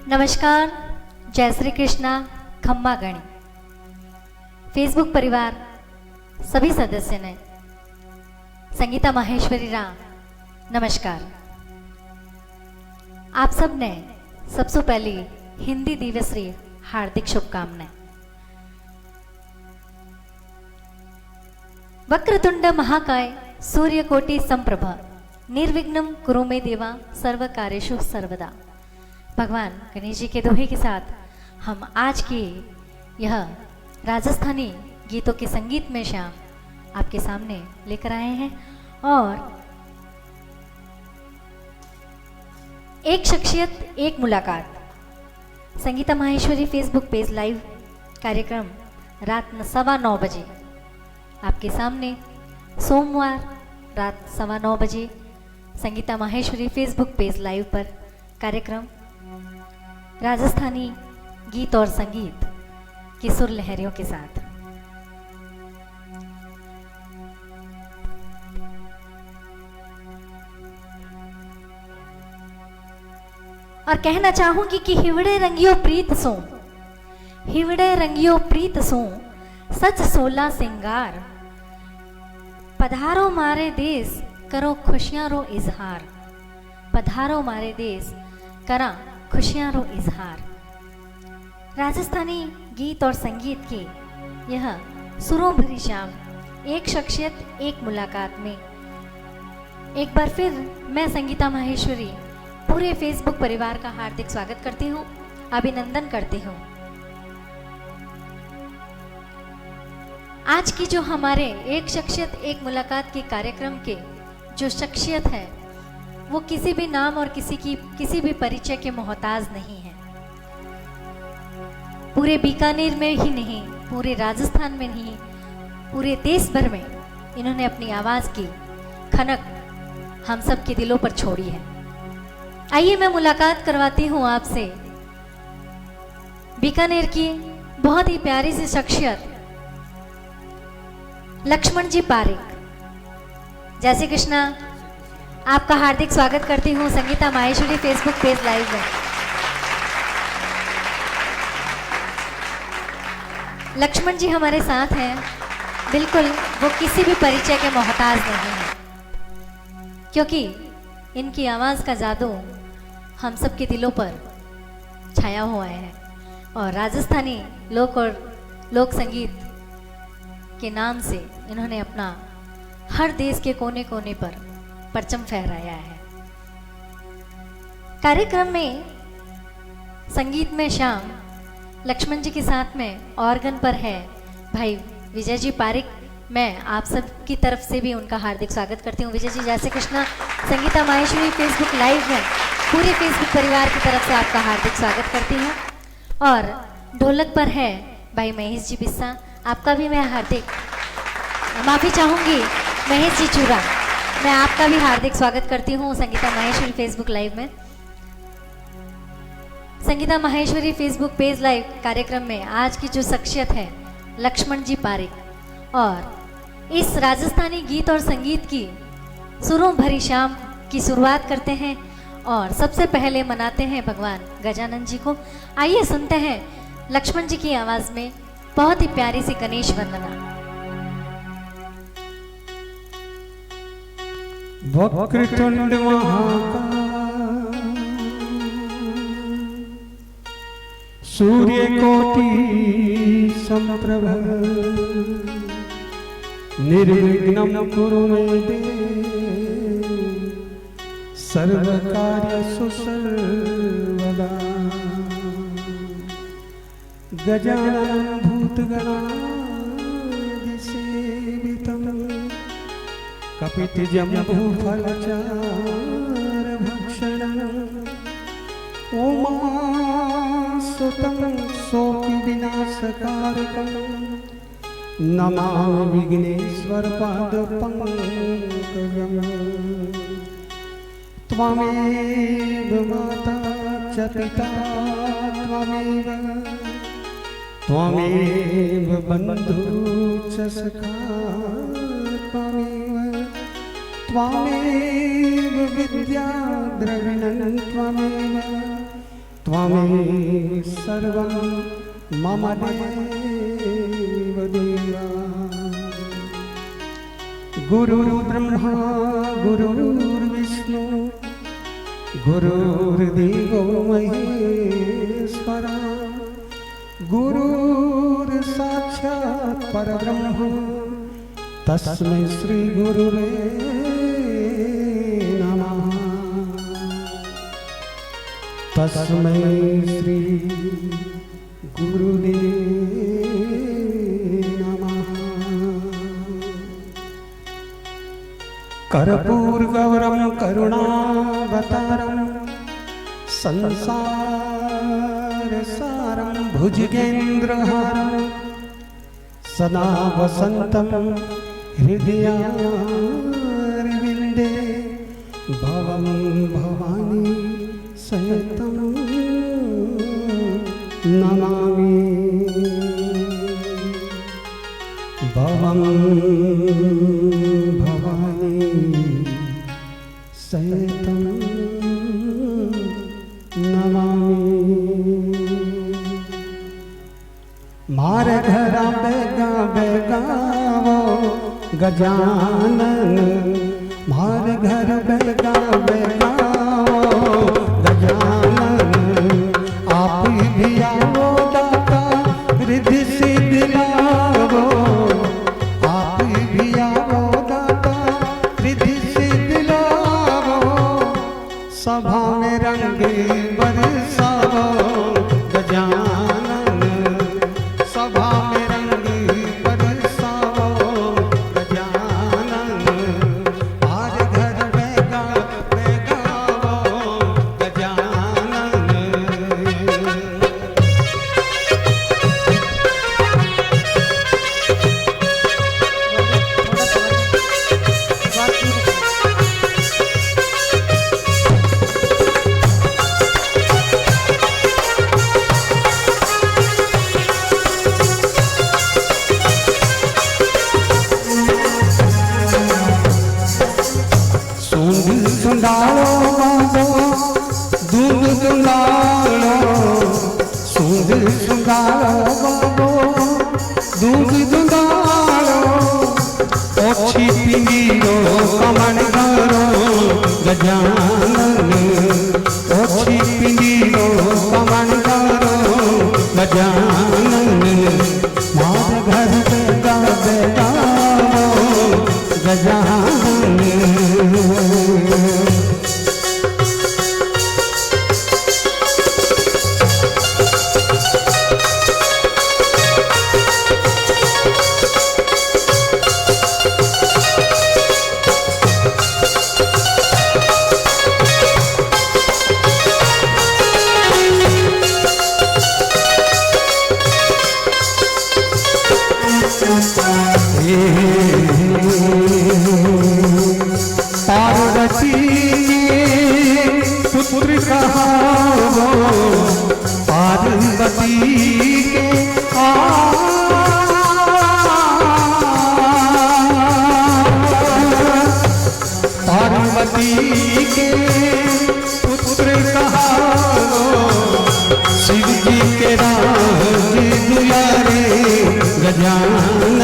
नमस्कार, जय श्री कृष्णा, खम्मा गणी। फेसबुक परिवार सभी सदस्य ने संगीता माहेश्वरी राम नमस्कार। आप सब ने सबसे पहली हिंदी दिवस की हार्दिक शुभकामनाएं। वक्रतुंड महाकाय सूर्यकोटि संप्रभ निर्विघ्नं कुरु मे देवा सर्व कार्येषु सर्वदा। भगवान गणेश जी के दोहे के साथ हम आज की यह राजस्थानी गीतों के संगीत में शाम आपके सामने लेकर आए हैं। और एक शख्सियत एक मुलाकात Sangeeta Maheshwari Facebook page live कार्यक्रम रात 9:15 बजे आपके सामने, सोमवार रात 9:15 बजे Sangeeta Maheshwari Facebook page live पर कार्यक्रम राजस्थानी गीत और संगीत की सुर लहरियों के साथ। और कहना चाहूंगी कि हिवड़े रंगियो प्रीत सो, हिवड़े रंगियो प्रीत सो सच सोला सिंगार, पधारो मारे देश करो खुशियां रो इजहार, पधारो मारे देश करा खुशियां रो इजहार। राजस्थानी गीत और संगीत की यह सुरों भरी शाम, एक शख्सियत एक मुलाकात में एक बार फिर मैं संगीता माहेश्वरी पूरे फेसबुक परिवार का हार्दिक स्वागत करती हूँ, अभिनंदन करती हूँ। आज की जो हमारे एक शख्सियत एक मुलाकात के कार्यक्रम के जो शख्सियत है वो किसी भी नाम और किसी भी परिचय के मोहताज नहीं है। पूरे बीकानेर में ही नहीं, पूरे राजस्थान में नहीं, पूरे देश भर में इन्होंने अपनी आवाज की खनक हम सब के दिलों पर छोड़ी है। आइए मैं मुलाकात करवाती हूं आपसे बीकानेर की बहुत ही प्यारी सी शख्सियत लक्ष्मण जी पारिक। जय श्री कृष्णा, आपका हार्दिक स्वागत करती हूँ Sangeeta Maheshwari Facebook page live में। लक्ष्मण जी हमारे साथ हैं, बिल्कुल वो किसी भी परिचय के मोहताज नहीं हैं, क्योंकि इनकी आवाज़ का जादू हम सब के दिलों पर छाया हुआ है। और राजस्थानी लोक और लोक संगीत के नाम से इन्होंने अपना हर देश के कोने कोने पर परचम फहराया है। कार्यक्रम में संगीत में शाम लक्ष्मण जी के साथ में ऑर्गन पर है भाई विजय जी पारिक। मैं आप सब की तरफ से भी उनका हार्दिक स्वागत करती हूँ। विजय जी जय श्री कृष्णा, संगीता माहेश्वरी फेसबुक लाइव में पूरे फेसबुक परिवार की तरफ से आपका हार्दिक स्वागत करती हूँ। और ढोलक पर है भाई महेश जी बिस्सा, आपका भी मैं हार्दिक माफ़ी चाहूँगी महेश जी चूरा, मैं आपका भी हार्दिक स्वागत करती हूँ संगीता माहेश्वरी फेसबुक लाइव में। Sangeeta Maheshwari Facebook page live कार्यक्रम में आज की जो शख्सियत है लक्ष्मण जी पारिक। और इस राजस्थानी गीत और संगीत की सुरों भरी शाम की शुरुआत करते हैं और सबसे पहले मनाते हैं भगवान गजानन जी को। आइए सुनते हैं लक्ष्मण जी की आवाज़ में बहुत ही प्यारी सी गणेश वंदना। वक्रतुंड महाकाय सूर्यकोटि संप्रभ निर्विघ्नं कुरु मे देव सर्वकार्येषु सर्वदा। गजाननं भूतगणादिसेवितं कपितजम्बूफलचारभक्षणम् उमासुतं शोकविनाशकारकं नमामि विघ्नेश्वरपादपङ्कजम्। त्वमेव माता च पिता त्वमेव बन्धु च सखा त्वमेव विद्या द्रविणं त्वमेव त्वमेव सर्वं मम देव देवा। गुरुर्ब्रह्मा गुरुर्विष्णु गुरुर्देवो महेश्वरा। गुरुर्साक्षात् परब्रह्म तस्मै श्री गुरुवे नमः। तस्मै श्री गुरुवे नमः। कर्पूरगौरं करुणावतारं संसारसारं भुजगेन्द्रहारं सदा वसन्तं हृदयारविन्दे भवं भवानी सहितं नमामि। भवं भवानी सहितं नमामि। मार घरा बेगा बेगावो गजानन। मार घर बेगा बेगावो गजानन। आप भी आओ दाता रिद्धि सिद्धि लावो। आप भी आओ दाता रिद्धि सिद्धि लावो। सभा में रंग बरसावो गजानन। सभा में रंग बरसावो गजानन। आज घर बेगा बेगावो गजानन। सूंद सुंडालो बाबो दूध दुलालो। सूंद सुंडालो बाबो दूध दुलालो। ओछी पिंगीरो कमण गारो गजानन। ओछी पिंगीरो कमण गारो गजानन। मार घर बेगा बेगावो गजानन। पार्वती के पुत्र कहावो। पार्वती के पार्वती के पुत्र कहावो। शिव जी के राज दुलारे गजानन।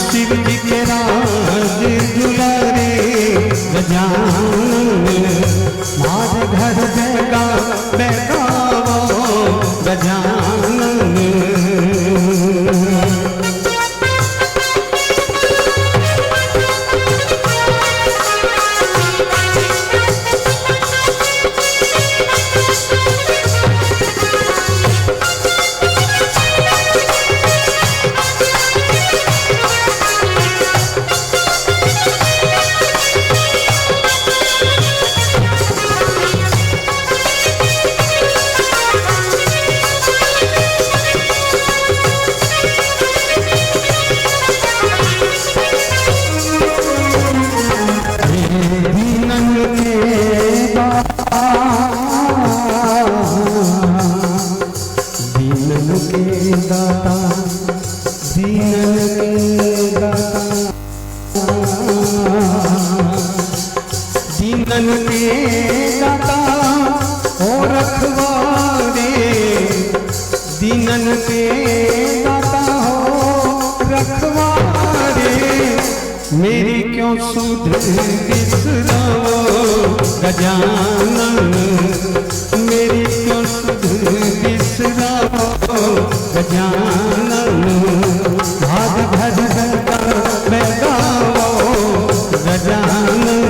शिव जी के राज दुलारे गजानन। मार घर बेगा बेगावो गजानन। दीनन के दाता ओ रखवारे दीनन के दाता हो रखवारे, मेरी क्यों सुध बिसराओ गजानन, मेरी क्यों सुध बिसराओ गजानन, भाग भज मैं गाओ गजानन।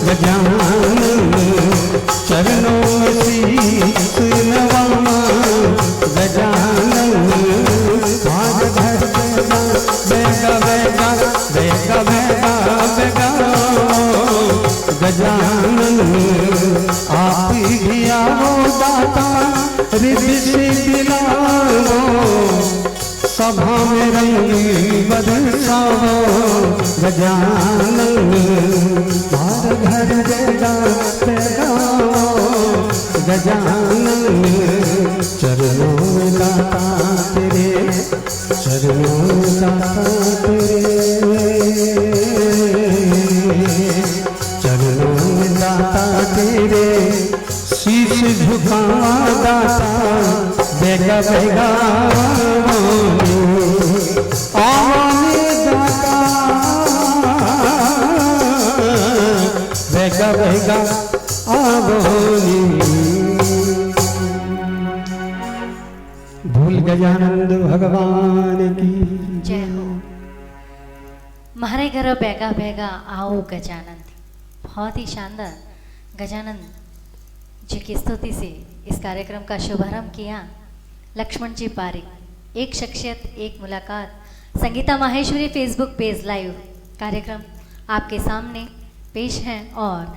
गजानन चरणों में शीश नवा गजानन, भाग भज बेगा बेगा बेगा बेगा बेगा गजानन, आप ही आओ दाता रिद्धि सिद्धि लाओ, सभा में रंगी बरसाओ गजानन, मार घर बेगा बेगाओ गजानन, चरणों में दाता तेरे, चरणों में दाता तेरे, चरणों में दाता तेरे, शीश झुका दाता बेगा बेगा आने दाता बेगा बेगा आवोनी। भूल गजानंद भगवान की जय हो। मारे घर बेगा बेगा आओ गजानंद, बहुत ही शानदार गजानंद जी की स्तुति से इस कार्यक्रम का शुभारंभ किया लक्ष्मण जी पारिक। एक शख्सियत एक मुलाकात, Sangeeta Maheshwari Facebook page live कार्यक्रम आपके सामने पेश है। और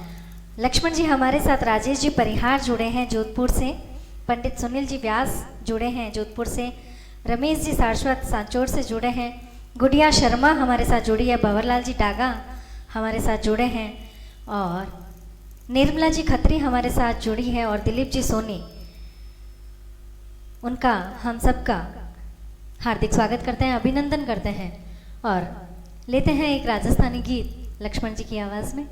लक्ष्मण जी हमारे साथ राजेश जी परिहार जुड़े हैं जोधपुर से, पंडित सुनील जी व्यास जुड़े हैं जोधपुर से, रमेश जी सारस्वत सांचौर से जुड़े हैं, गुड़िया शर्मा हमारे साथ जुड़ी है, भंवरलाल जी डागा हमारे साथ जुड़े हैं, और निर्मला जी खत्री हमारे साथ जुड़ी है, और दिलीप जी सोनी, उनका हम सबका हार्दिक स्वागत करते हैं, अभिनंदन करते हैं। और लेते हैं एक राजस्थानी गीत लक्ष्मण जी की आवाज़ में,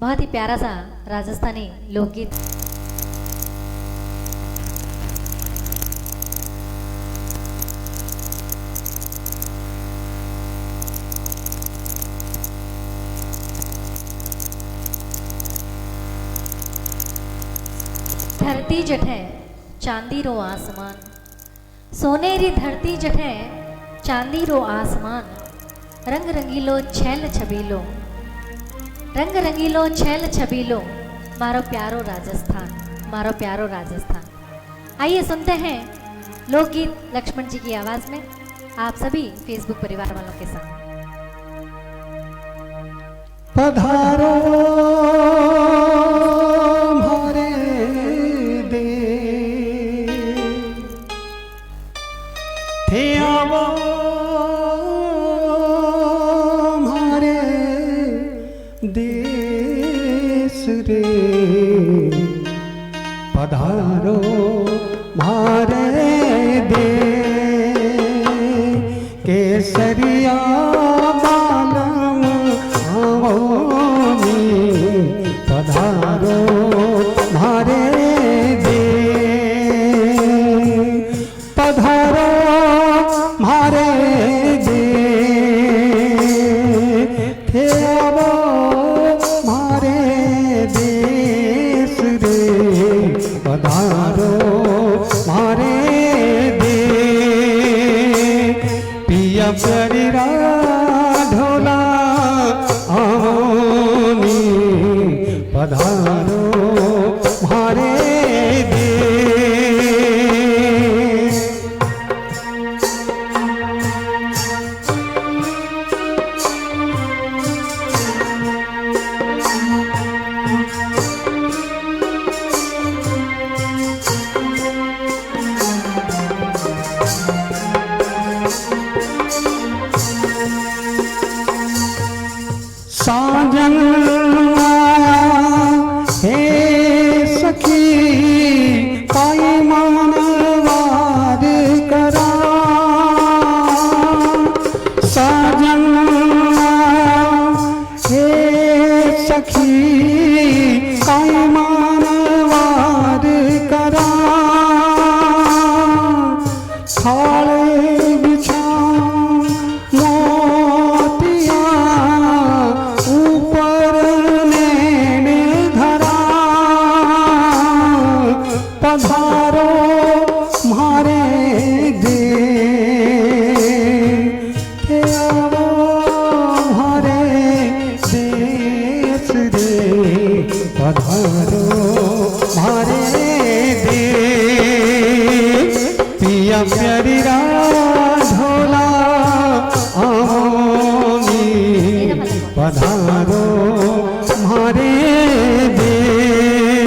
बहुत ही प्यारा सा राजस्थानी लोकगीत। धरती जठे चांदी रो आसमान, सोनेरी धरती जठे चांदी रो आसमान, रंग रंगीलो छैल छबीलो, रंग रंगीलो छैल छबीलो, मारो प्यारो राजस्थान, मारो प्यारो राजस्थान। आइए सुनते हैं लोकगीत लक्ष्मण जी की आवाज में, आप सभी फेसबुक परिवार वालों के साथ। पधारो थे आवो हमारे देश रे, पधारो हमारे देश केसरिया बालम आओ हे आवो मारे देश रे पधारो मारे देश पिया प्यारीरा ढोला आवोनी पधारो मारे देश साजन आया हे सखी काई मानवाद करा साजन आया हे सखी काई मानवाद करा थाले बिछा मोतिया ऊपर नैन धरा पधारो मारे देश के आवो मारे देश रे पधारो मारे देश पिया प्यारीरा ढोला आओनी पधारो मारे देश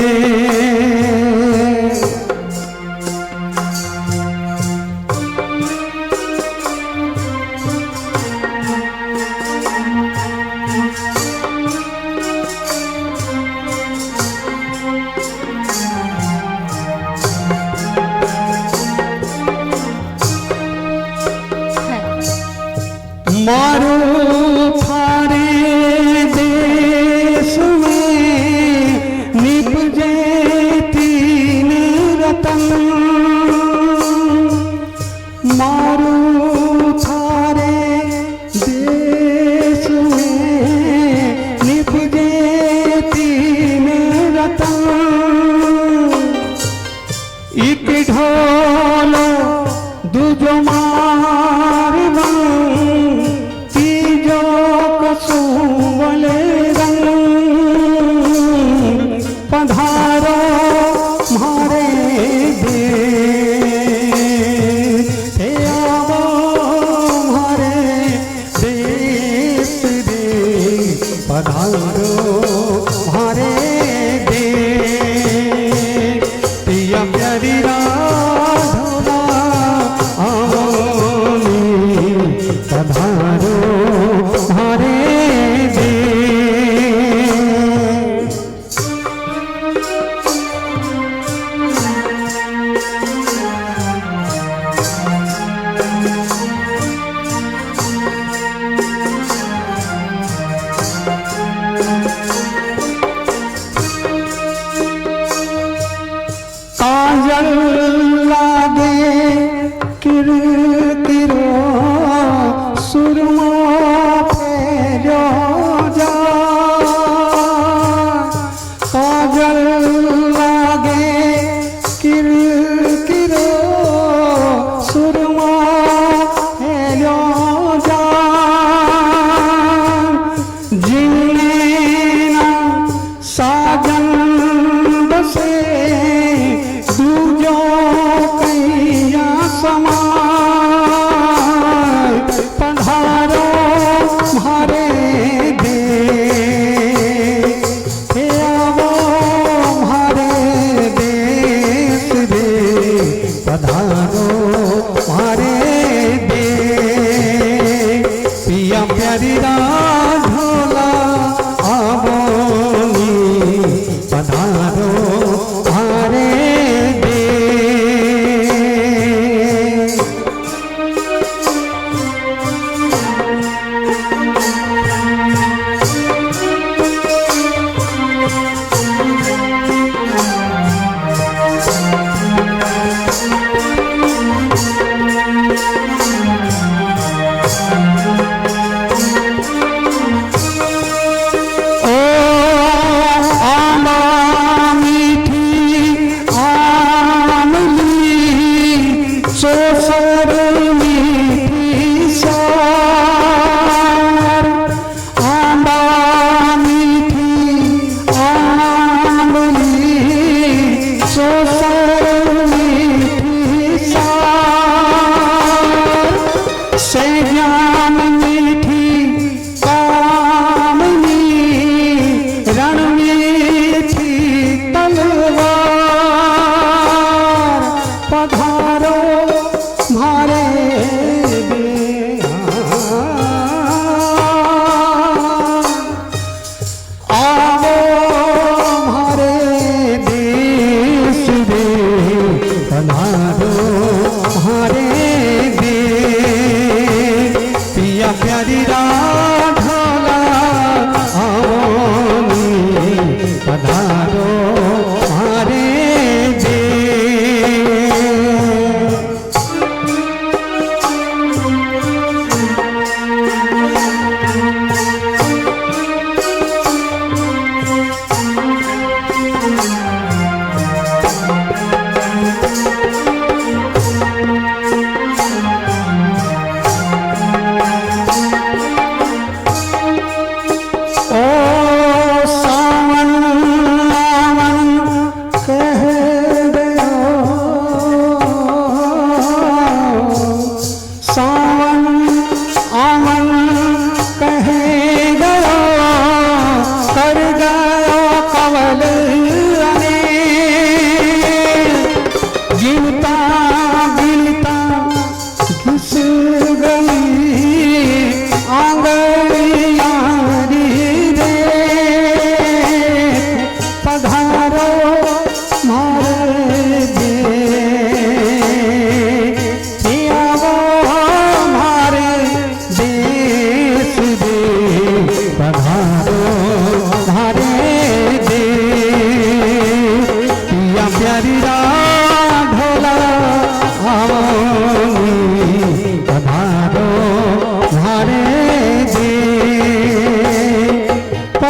मारो थारे देश में निपजे तीन रतन मारो थारे देश में निपजे तीन रतन एक ढोलो दूजो मारवन तीजो कसुवले रंग पधारो मारे देश हे आवो मारे देश रे पधारो मारे देश पिया प्यारीरा ढोला आओनी पधारो मारे देश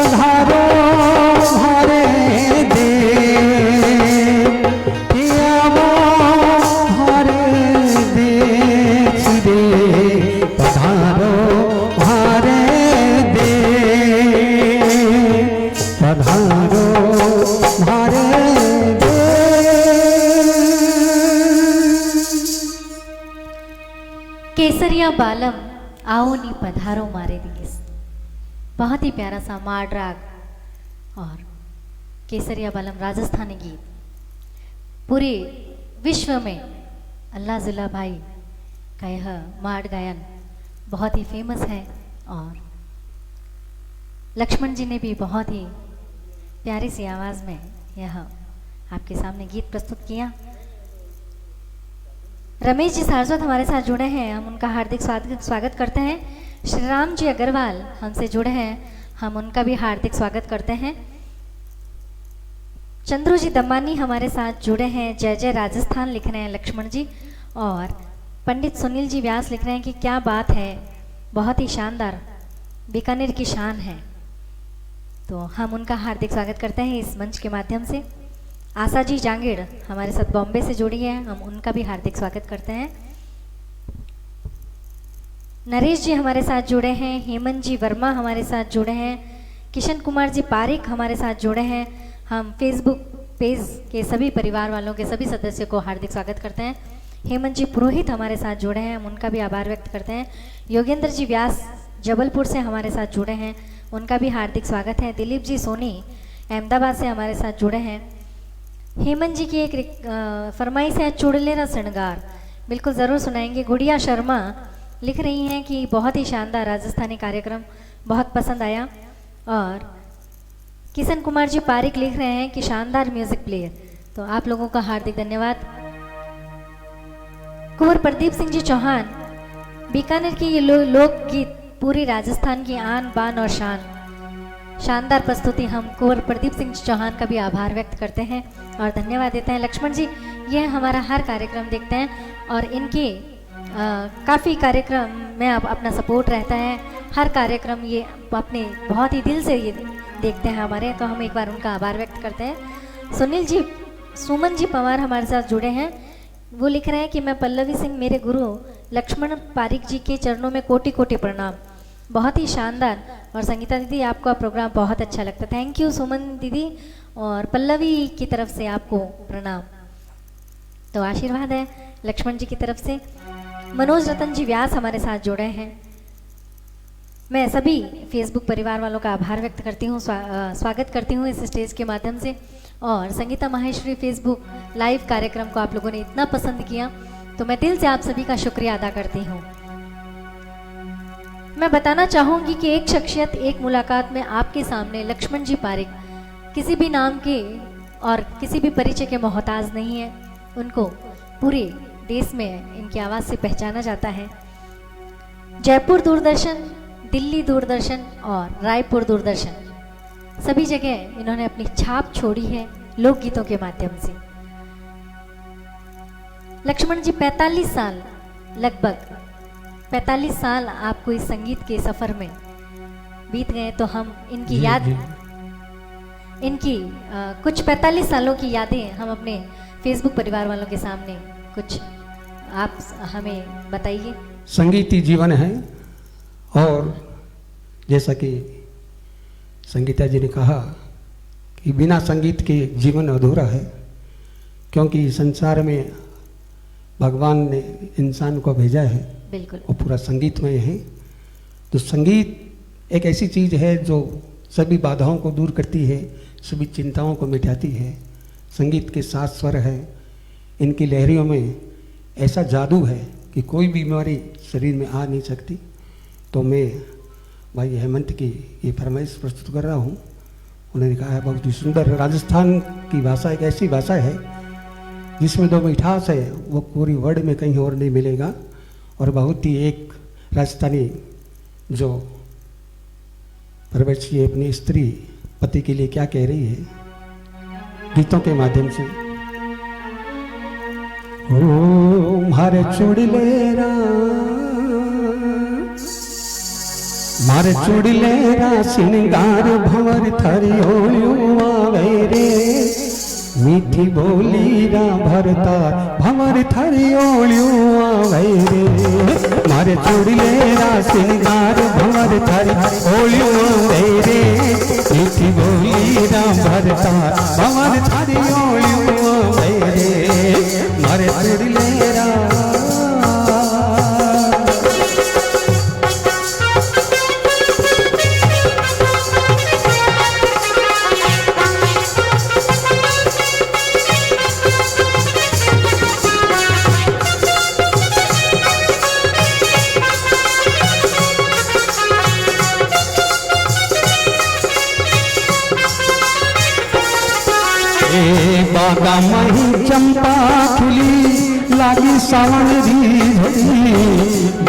पधारो हमारे देश पियावा हमारे देश रे पधारो हमारे देश पधारो हमारे केसरिया बालम आओ नी पधारो मारे देश। बहुत ही प्यारा सा माड़ राग और केसरिया बालम राजस्थानी गीत पूरे विश्व में अल्लाह जिला भाई का यह माड़ गायन बहुत ही फेमस है और लक्ष्मण जी ने भी बहुत ही प्यारी सी आवाज़ में यह आपके सामने गीत प्रस्तुत किया। रमेश जी सारस्वत हमारे साथ जुड़े हैं, हम उनका हार्दिक स्वागत करते हैं। श्री राम जी अग्रवाल हमसे जुड़े हैं, हम उनका भी हार्दिक स्वागत करते हैं। चंद्रू जी दमानी हमारे साथ जुड़े हैं, जय जय राजस्थान लिख रहे हैं लक्ष्मण जी। और पंडित सुनील जी व्यास लिख रहे हैं कि क्या बात है, बहुत ही शानदार, बीकानेर की शान है। तो हम उनका हार्दिक स्वागत करते हैं इस मंच के माध्यम से। आशा जी जांगीड़ हमारे साथ बॉम्बे से जुड़ी है, हम उनका भी हार्दिक स्वागत करते हैं। नरेश जी हमारे साथ जुड़े हैं, हेमंत जी वर्मा हमारे साथ जुड़े हैं, किशन कुमार जी पारिक हमारे साथ जुड़े हैं। हम फेसबुक पेज के सभी परिवार वालों के सभी सदस्यों को हार्दिक स्वागत करते हैं। हेमंत जी पुरोहित हमारे साथ जुड़े हैं, हम उनका भी आभार व्यक्त करते हैं। योगेंद्र जी व्यास जबलपुर से हमारे साथ जुड़े हैं, उनका भी हार्दिक स्वागत है। दिलीप जी सोनी अहमदाबाद से हमारे साथ जुड़े हैं। हेमंत जी की एक फरमाइश है चुड़लेरा श्रृंगार, बिल्कुल ज़रूर सुनाएंगे। गुड़िया शर्मा लिख रही हैं कि बहुत ही शानदार राजस्थानी कार्यक्रम, बहुत पसंद आया। और किशन कुमार जी पारिक लिख रहे हैं कि शानदार म्यूजिक प्लेयर, तो आप लोगों का हार्दिक धन्यवाद। कुंवर प्रदीप सिंह जी चौहान, बीकानेर की ये लोकगीत पूरी राजस्थान की आन बान और शान, शानदार प्रस्तुति। हम कुंवर प्रदीप सिंह चौहान का भी आभार व्यक्त करते हैं और धन्यवाद देते हैं। लक्ष्मण जी ये हमारा हर कार्यक्रम देखते हैं और इनके काफ़ी कार्यक्रम में अपना सपोर्ट रहता है। हर कार्यक्रम ये अपने बहुत ही दिल से ये देखते हैं हमारे, तो हम एक बार उनका आभार व्यक्त करते हैं। सुमन जी पवार हमारे साथ जुड़े हैं, वो लिख रहे हैं कि मैं पल्लवी सिंह, मेरे गुरु लक्ष्मण पारिक जी के चरणों में कोटि कोटि प्रणाम, बहुत ही शानदार। और संगीता दीदी आपका प्रोग्राम बहुत अच्छा लगता है। थैंक यू सुमन दीदी, और पल्लवी की तरफ से आपको प्रणाम। तो आशीर्वाद है लक्ष्मण जी की तरफ से। मनोज रतन जी व्यास हमारे साथ जुड़े हैं, मैं सभी फेसबुक परिवार वालों का आभार व्यक्त करती हूँ, स्वागत करती हूँ इस स्टेज के माध्यम से। और संगीता माहेश्वरी फेसबुक लाइव कार्यक्रम को आप लोगों ने इतना पसंद किया, तो मैं दिल से आप सभी का शुक्रिया अदा करती हूँ। मैं बताना चाहूँगी कि एक शख्सियत एक मुलाकात में आपके सामने लक्ष्मण जी पारिक किसी भी नाम के और किसी भी परिचय के मोहताज नहीं है। उनको पूरे देश में इनकी आवाज़ से पहचाना जाता है। जयपुर दूरदर्शन, दिल्ली दूरदर्शन और रायपुर दूरदर्शन, सभी जगह इन्होंने अपनी छाप छोड़ी है लोकगीतों के माध्यम से। लक्ष्मण जी 45 साल, लगभग 45 साल आपको इस संगीत के सफ़र में बीत गए, तो हम इनकी याद, इनकी कुछ 45 सालों की यादें हम अपने फेसबुक परिवार वालों के सामने कुछ आप हमें बताइए। संगीत ही जीवन है, और जैसा कि संगीता जी ने कहा कि बिना संगीत के जीवन अधूरा है, क्योंकि संसार में भगवान ने इंसान को भेजा है, बिल्कुल, वो पूरा संगीतमय है। तो संगीत एक ऐसी चीज़ है जो सभी बाधाओं को दूर करती है, सभी चिंताओं को मिटाती है। संगीत के 7 स्वर है, इनकी लहरियों में ऐसा जादू है कि कोई भी बीमारी शरीर में आ नहीं सकती। तो मैं भाई हेमंत की ये फरमाइश प्रस्तुत कर रहा हूँ। उन्होंने कहा है बहुत ही सुंदर, राजस्थान की भाषा एक ऐसी भाषा है जिसमें जो मिठास है वो पूरी वर्ल्ड में कहीं और नहीं मिलेगा। और बहुत ही एक राजस्थानी जो प्रवचनी अपनी स्त्री पति के लिए क्या कह रही है गीतों के माध्यम से। ओ मारे चुड़लेरा मारे चुड़लेरा श्रृंगार भंवर थारी ओलियो आवे रे मीठी बोली रा भरतार भंवर थारी ओलियो आवे रे मारे चुड़लेरा श्रृंगार भंवर थारी ओलियो आवे रे मीठी बोली रा भरतार भंवर थारी ओलियो आवे रे मारे चुड़लेरा बागा मही चंपा खिली लागी सावन री झड़ी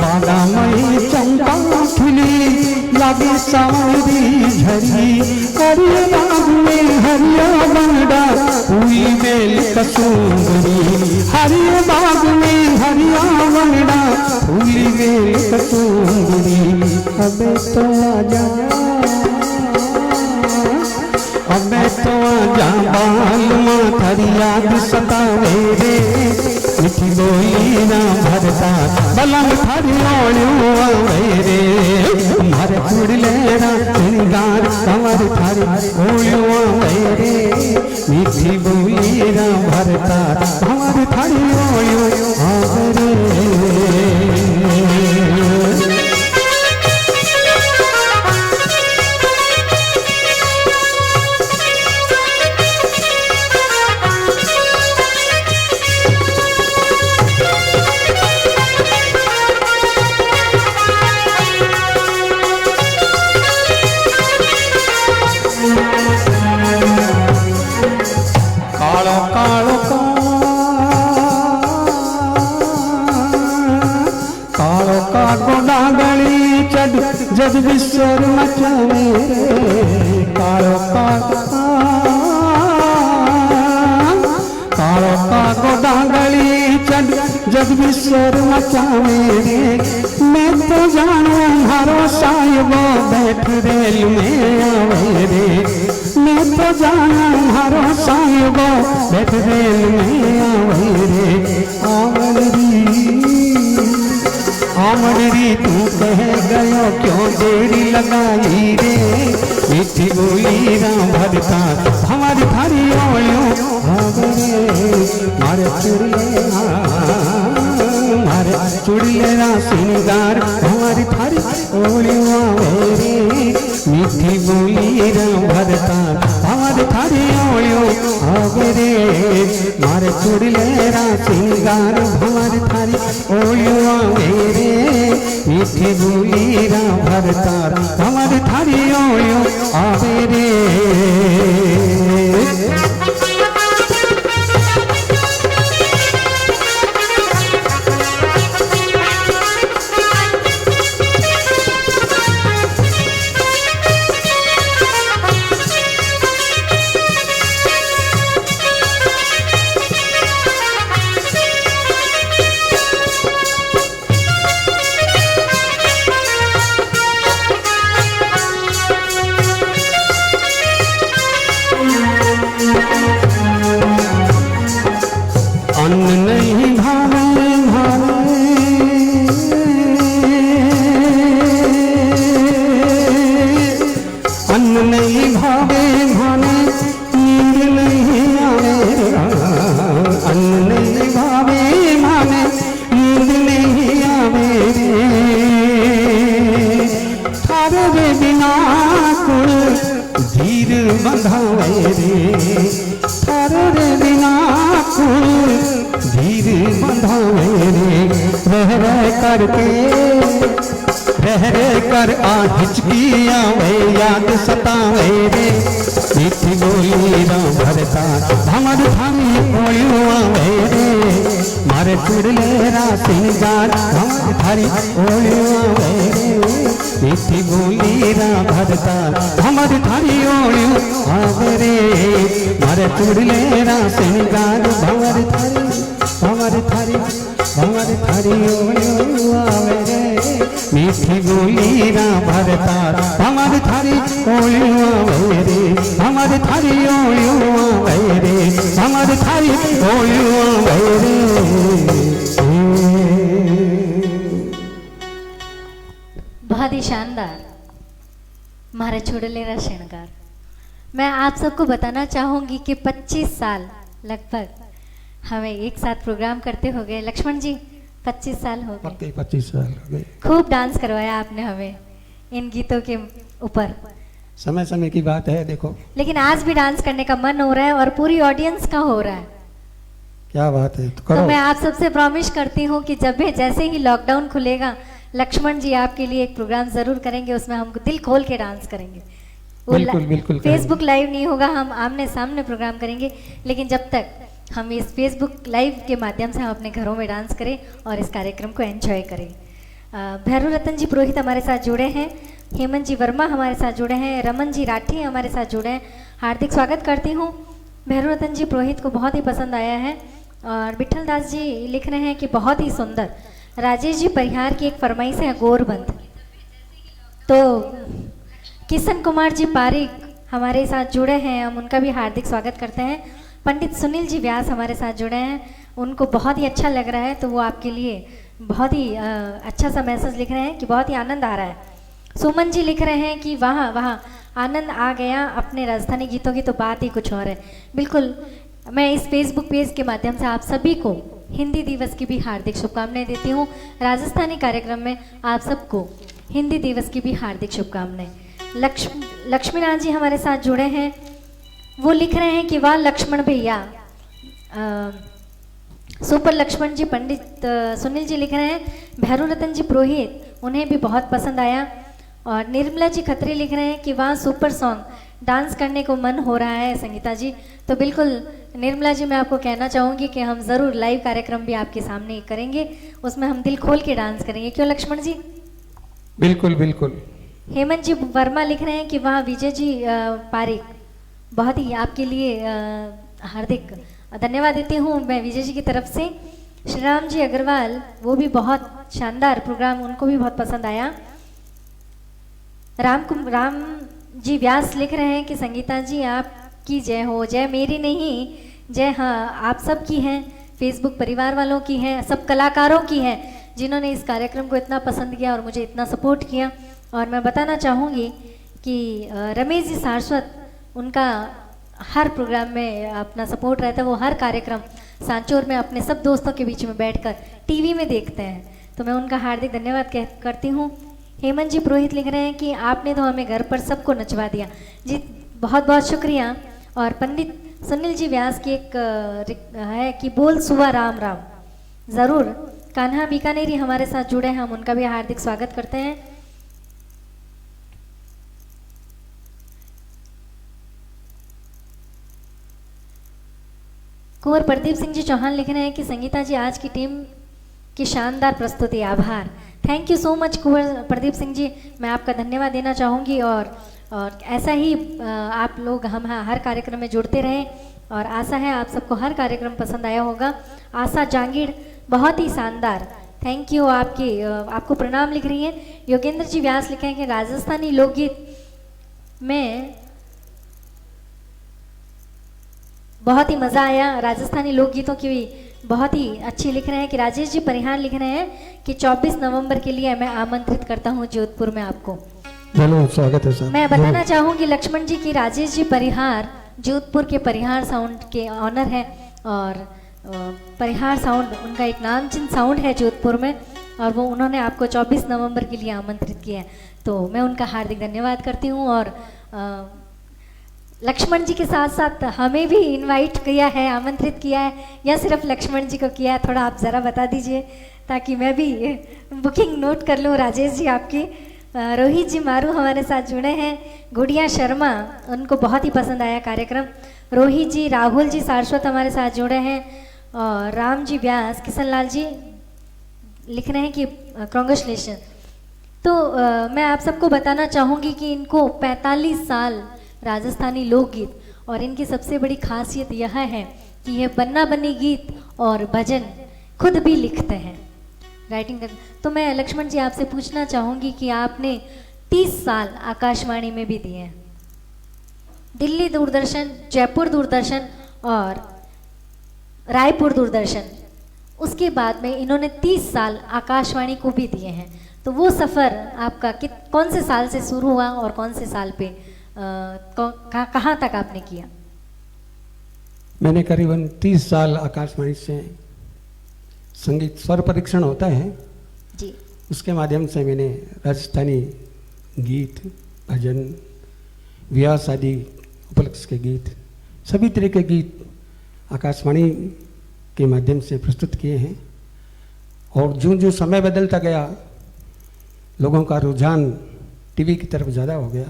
बागा मही चंपा खिली लागी सावन री झड़ी हरिया बाग में हरिया बंडा हुई बेल कसूरी हरिया बाग में हरिया बंडा हुई बेल कसूरी अबे तो आजा अबे तो आजा बालमा थारी याद सतावे रे मीठी बोली ना भरता बलम थारी ओलियो आवे रे मारे चुड़लेरा श्रृंगार भंवर थारी ओलियो आवे रे मीठी बोली ना भरता भंवर थारी ओलियो आवे रे जब विश्वर मचावे कालो का गोडांगली चढ़ जब विश्वर मचावे मैं तो जानू हरो साहिबो बैठ रेल में आवे रे मैं तो जानू हरो साहिबो बैठ रेल में आवे रे आमरी तू कह गयो क्यों देरी लगाई रे मीठी बोली ना भरता हमारी थारी ओलियो आवे रे मारे चुड़लेरा श्रृंगार हमारी थारी ओलियो आवे रे मीठी बोली ना भरता हमारी थारी ओलियो आवे रे मारे चुड़लेरा श्रृंगार हमारी थारी ओलियो आवे रे मीठी बोली रा भरतार हमारी थारी ओलियो आवे रे अन्न नहीं भावे अन्न नहीं भावे भाने नींद नहीं आवे अन्न नहीं भावे भाने नींद नहीं आवे थारे रे बिना कुल धीर बंधावे रे थारे रे बिना कुल धीर बंधावे रे रह कर आ हिचकियाँ वे याद सतावे रे मीठी बोली ना भरता भंवर थारी ओलियो आवे रे मारे चुड़लेरा श्रृंगार भंवर थारी ओलियो आवे रे मीठी बोली ना भरता भंवर थारी ओलियो आवे रे मारे चुड़लेरा श्रृंगार भंवर थारी ओलियो आवे रे मीठी बोली राम भरता हमारे थारी ओयुआ भैरे हमारे थारी ओयुआ भैरे हमारे थारी ओयुआ भैरे। बहुत ही शानदार मारे छुड़लेरा श्रृंगार। मैं आप सबको बताना चाहूँगी कि 25 साल लगभग हमें एक साथ प्रोग्राम करते हो गए। लक्ष्मण जी 25 साल हो गए। पक्के 25 साल हो गए। खूब डांस करवाया आपने हमें इन गीतों के ऊपर। समय समय की बात है देखो। लेकिन आज भी डांस करने का मन हो रहा है और पूरी ऑडियंस का हो रहा है। क्या बात है, तो करो। तो मैं आप सबसे प्रॉमिस करती हूँ कि जब भी जैसे ही लॉकडाउन खुलेगा लक्ष्मण जी आपके लिए एक प्रोग्राम जरूर करेंगे, उसमें हम दिल खोल के डांस करेंगे। बिल्कुल बिल्कुल फेसबुक लाइव नहीं होगा, हम आमने सामने प्रोग्राम करेंगे। लेकिन जब तक हम इस फेसबुक लाइव के माध्यम से हम अपने घरों में डांस करें और इस कार्यक्रम को एंजॉय करें। भैरव रतन जी पुरोहित हमारे साथ जुड़े हैं, हेमंत जी वर्मा हमारे साथ जुड़े हैं, रमन जी राठी हमारे साथ जुड़े हैं। हार्दिक स्वागत करती हूँ। भैरव रतन जी पुरोहित को बहुत ही पसंद आया है। और विठल दास जी लिख रहे हैं कि बहुत ही सुंदर। राजेश जी परिहार की एक फरमाइश है गोरबंद। तो किशन कुमार जी पारिक हमारे साथ जुड़े हैं, हम उनका भी हार्दिक स्वागत करते हैं। पंडित सुनील जी व्यास हमारे साथ जुड़े हैं, उनको बहुत ही अच्छा लग रहा है, तो वो आपके लिए बहुत ही अच्छा सा मैसेज लिख रहे हैं कि बहुत ही आनंद आ रहा है। सुमन जी लिख रहे हैं कि वाह वाह आनंद आ गया, अपने राजस्थानी गीतों की तो बात ही कुछ और है। बिल्कुल, मैं इस फेसबुक पेज के माध्यम से आप सभी को हिंदी दिवस की भी हार्दिक शुभकामनाएं देती हूँ। राजस्थानी कार्यक्रम में आप सबको हिंदी दिवस की भी हार्दिक शुभकामनाएं। लक्ष्मीनाथ जी हमारे साथ जुड़े हैं, वो लिख रहे हैं कि वाह लक्ष्मण भैया, सुपर लक्ष्मण जी। पंडित सुनील जी लिख रहे हैं भैरव रतन जी पुरोहित, उन्हें भी बहुत पसंद आया। और निर्मला जी खत्री लिख रहे हैं कि वाह सुपर सॉन्ग, डांस करने को मन हो रहा है संगीता जी। तो बिल्कुल निर्मला जी, मैं आपको कहना चाहूँगी कि हम ज़रूर लाइव कार्यक्रम भी आपके सामने करेंगे, उसमें हम दिल खोल के डांस करेंगे। क्यों लक्ष्मण जी? बिल्कुल बिल्कुल। हेमंत जी वर्मा लिख रहे हैं कि वाह विजय जी पारिक, बहुत ही आपके लिए हार्दिक धन्यवाद देती हूँ मैं विजय जी की तरफ से। श्री राम जी अग्रवाल, वो भी बहुत शानदार प्रोग्राम, उनको भी बहुत पसंद आया। राम जी व्यास लिख रहे हैं कि संगीता जी आपकी जय हो, जय मेरी नहीं, जय हाँ आप सब की है, फेसबुक परिवार वालों की है, सब कलाकारों की है जिन्होंने इस कार्यक्रम को इतना पसंद किया और मुझे इतना सपोर्ट किया। और मैं बताना चाहूँगी कि रमेश जी सारस्वत, उनका हर प्रोग्राम में अपना सपोर्ट रहता है। वो हर कार्यक्रम सांचौर में अपने सब दोस्तों के बीच में बैठकर टीवी में देखते हैं, तो मैं उनका हार्दिक धन्यवाद करती हूँ। हेमंत जी पुरोहित लिख रहे हैं कि आपने तो हमें घर पर सबको नचवा दिया जी, बहुत बहुत शुक्रिया। और पंडित सुनील जी व्यास की एक है कि बोल सुबह राम राम, ज़रूर। कान्हा बीकानेरी हमारे साथ जुड़े हैं, हम उनका भी हार्दिक स्वागत करते हैं। कुंवर प्रदीप सिंह जी चौहान लिख रहे हैं कि संगीता जी आज की टीम की शानदार प्रस्तुति, आभार। थैंक यू सो मच कुंवर प्रदीप सिंह जी, मैं आपका धन्यवाद देना चाहूँगी। और ऐसा ही आप लोग हम हर कार्यक्रम में जुड़ते रहें, और आशा है आप सबको हर कार्यक्रम पसंद आया होगा। आशा जांगीर, बहुत ही शानदार, थैंक यू। आपको प्रणाम लिख रही हैं। योगेंद्र जी व्यास लिखे हैं कि राजस्थानी लोकगीत में बहुत ही मज़ा आया, राजस्थानी लोकगीतों की भी बहुत ही अच्छी लिख रहे हैं। कि राजेश जी परिहार लिख रहे हैं कि 24 नवंबर के लिए मैं आमंत्रित करता हूं जोधपुर में आपको। चलो स्वागत है सर। मैं बताना चाहूँगी लक्ष्मण जी की राजेश जी परिहार जोधपुर के परिहार साउंड के ऑनर हैं, और परिहार साउंड उनका एक नामचीन साउंड है जोधपुर में, और वो उन्होंने आपको 24 नवंबर के लिए आमंत्रित किया है, तो मैं उनका हार्दिक धन्यवाद करती हूँ। और लक्ष्मण जी के साथ साथ हमें भी इनवाइट किया है, आमंत्रित किया है, या सिर्फ लक्ष्मण जी को किया है, थोड़ा आप ज़रा बता दीजिए ताकि मैं भी बुकिंग नोट कर लूँ। राजेश जी आपकी। रोहित जी मारू हमारे साथ जुड़े हैं। गुड़िया शर्मा, उनको बहुत ही पसंद आया कार्यक्रम। रोहित जी, राहुल जी सारस्वत हमारे साथ जुड़े हैं। और राम जी व्यास, किशन लाल जी लिख रहे हैं कि कॉन्ग्रेचुलेशन। तो मैं आप सबको बताना चाहूँगी कि इनको 45 साल राजस्थानी लोकगीत, और इनकी सबसे बड़ी खासियत यह है कि ये बन्ना बन्नी गीत और भजन खुद भी लिखते हैं। राइटिंग कर। तो मैं लक्ष्मण जी आपसे पूछना चाहूँगी कि आपने 30 साल आकाशवाणी में भी दिए हैं, दिल्ली दूरदर्शन, जयपुर दूरदर्शन और रायपुर दूरदर्शन, उसके बाद में इन्होंने 30 साल आकाशवाणी को भी दिए हैं। तो वो सफ़र आपका कौन से साल से शुरू हुआ और कौन से साल पे कहाँ तक आपने किया? मैंने करीबन 30 साल आकाशवाणी से संगीत स्वर परीक्षण होता है जी, उसके माध्यम से मैंने राजस्थानी गीत, भजन, ब्याह शादी उपलक्ष्य के गीत, सभी तरह के गीत आकाशवाणी के माध्यम से प्रस्तुत किए हैं। और जो जो समय बदलता गया, लोगों का रुझान टीवी की तरफ ज़्यादा हो गया,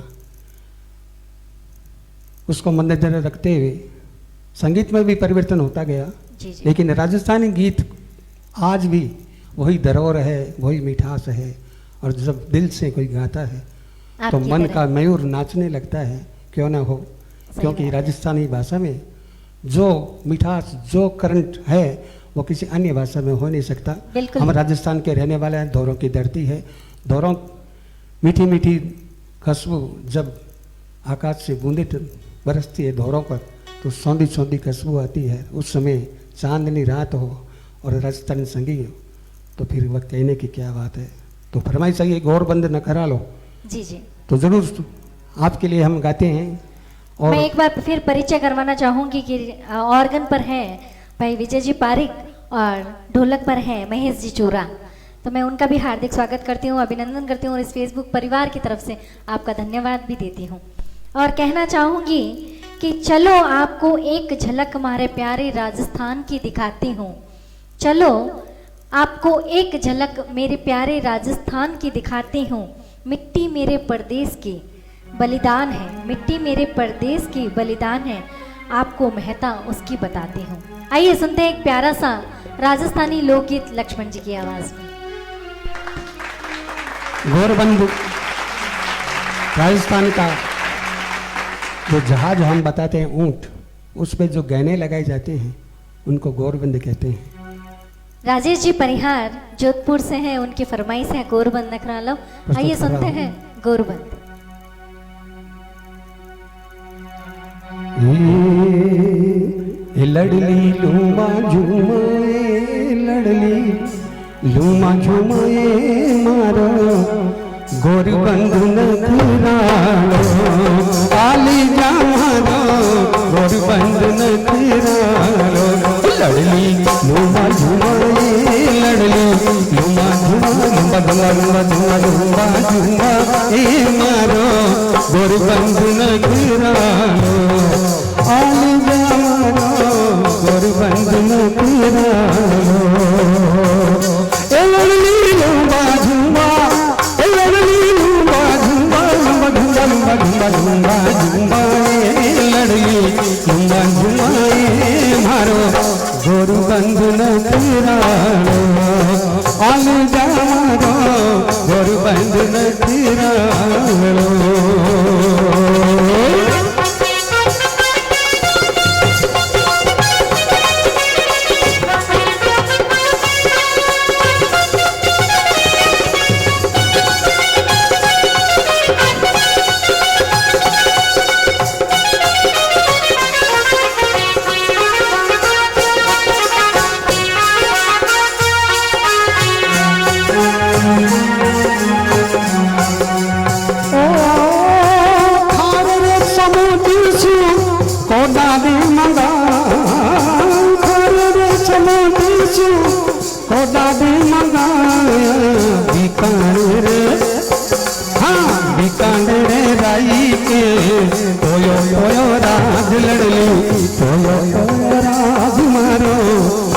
उसको मद्देनजर रखते हुए संगीत में भी परिवर्तन होता गया। जी जी। लेकिन राजस्थानी गीत आज भी वही धरोहर है, वही मिठास है, और जब दिल से कोई गाता है तो आपकी मन तरह। का मयूर नाचने लगता है, क्यों ना हो, क्योंकि बात है। राजस्थानी भाषा में जो मिठास, जो करंट है, वो किसी अन्य भाषा में हो नहीं सकता। बिल्कुल। हम राजस्थान के रहने वाले हैं, धोरों की धरती है। धोरों मीठी मीठी खुशबू जब आकाश से बूंदे बरसती है धोरों पर, तो सौंधी सौंधी खुशबू आती है। उस समय चांदनी रात हो और राजस्थानी संगीत हो, तो फिर वह कहने की क्या बात है। तो फरमाइश चाहिए गौरबंद न करा लो, जी जी। तो ज़रूर आपके लिए हम गाते हैं। और मैं एक बार फिर परिचय करवाना चाहूँगी कि ऑर्गन पर है भाई विजय जी पारिक और ढोलक पर है महेश जी चोरा। तो मैं उनका भी हार्दिक स्वागत करती हूँ, अभिनंदन करती हूँ और इस फेसबुक परिवार की तरफ से आपका धन्यवाद भी देती हूँ। और कहना चाहूँगी कि चलो आपको एक झलक हमारे प्यारे राजस्थान की दिखाती हूँ, चलो आपको एक झलक मेरे प्यारे राजस्थान की दिखाती हूँ। मिट्टी मेरे परदेश की बलिदान है, मिट्टी मेरे परदेश की बलिदान है, आपको महता उसकी बताती हूँ। आइए सुनते हैं एक प्यारा सा राजस्थानी लोकगीत लक्ष्मण जी की आवाज में। गौरबंद राजस्थान का जो जहाज हम बताते हैं ऊंट, उस पर जो गहने लगाए जाते हैं उनको गौरबंद कहते हैं। राजेश जी परिहार जोधपुर से हैं, उनकी फरमाइश है गौरबंद नखरा लो। आइए सुनते हैं गौरबंद। लड़ली लूमा झूमाए, लड़ली लूमा झूमाए मारो, गौरबंद नखरालो आली जा मारो, गौरबंद नखरालो। लड़ली लूमा झूमाए, लड़ली लूमा झूमा लूमा लूमा लूमा लूमा झूमा ए मारो, गौरबंद नखरालो आली जा मारो, गौरबंद नखरालो। ए लड़ली लूमा झूमा, ए लड़ली लूमा झूमा लूमा झूमा लूमा झूमा लूमा झूमा ए लड़ली लूमा झूमा ए मारो, गौरबंद नखरालो आली जा मारो, गौरबंद नखरालो।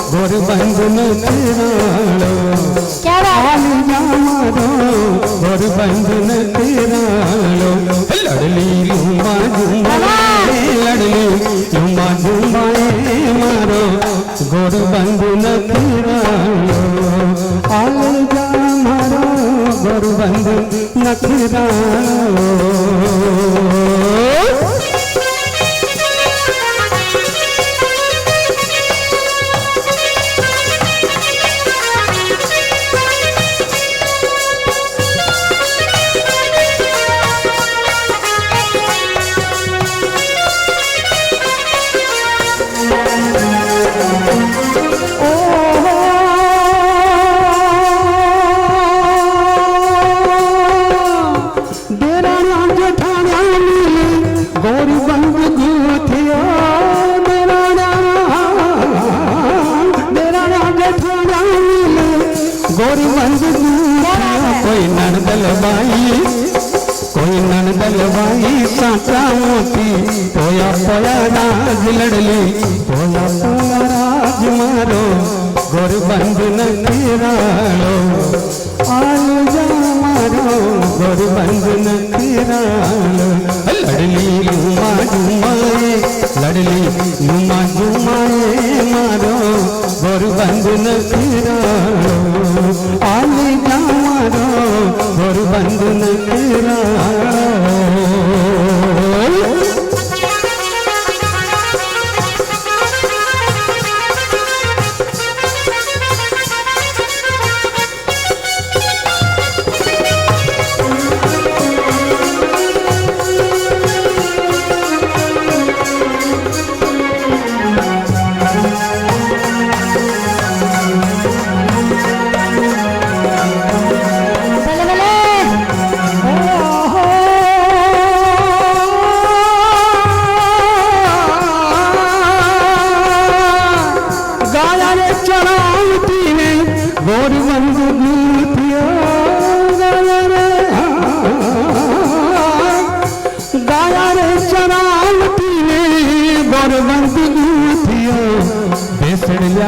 गौरबंद नखरालो आली जा मारो, गौरबंद नखरालो। लड़ली लूमा झूमा, लड़ली लूमा झूमा मारो, गौरबंद नखरालो आली जा मारो, गौरबंद नखरालो। काचा मोती पोया पोया राज लड़ली पोया पोया राज मारो गोर बंधन किरालो आलू जा मारो गोर बंधन किरालो लड़ली लुमा झुमाए लड़ली लुमा झुमाए मारो गोर बंधन किरालो आलू जा मारो गोर बंधन किरालो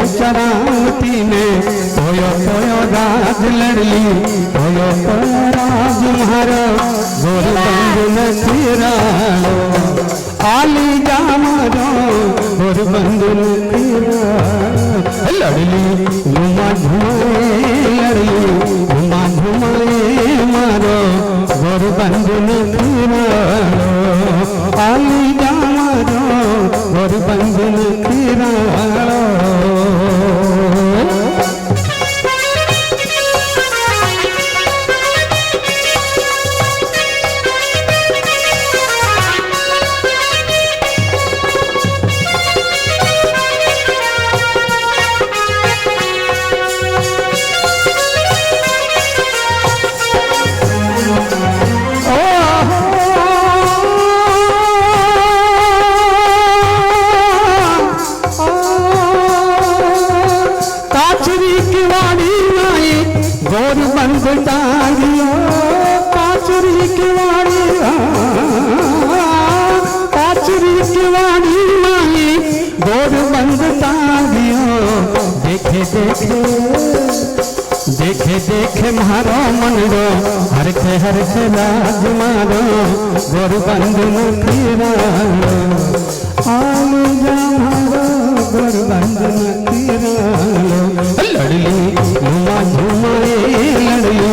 चरावती में पोयो पोयो राज लड़ली पोयो पोयो राज मारो गोर बंधन किरालो आली जा मारो गोर बंधन किरालो लड़ली लुमा झुमाए लड़ली लुमा झुमाए मारो गोर बंधन किरालो आली जा मारो गोर बंधन किरालो देखे देखे मारो मनरो हर के राज मारो गोर बंधन किरालो आलू जा मारो गोर बंधन किरालो लड़ली लुमा झुमाए लड़ली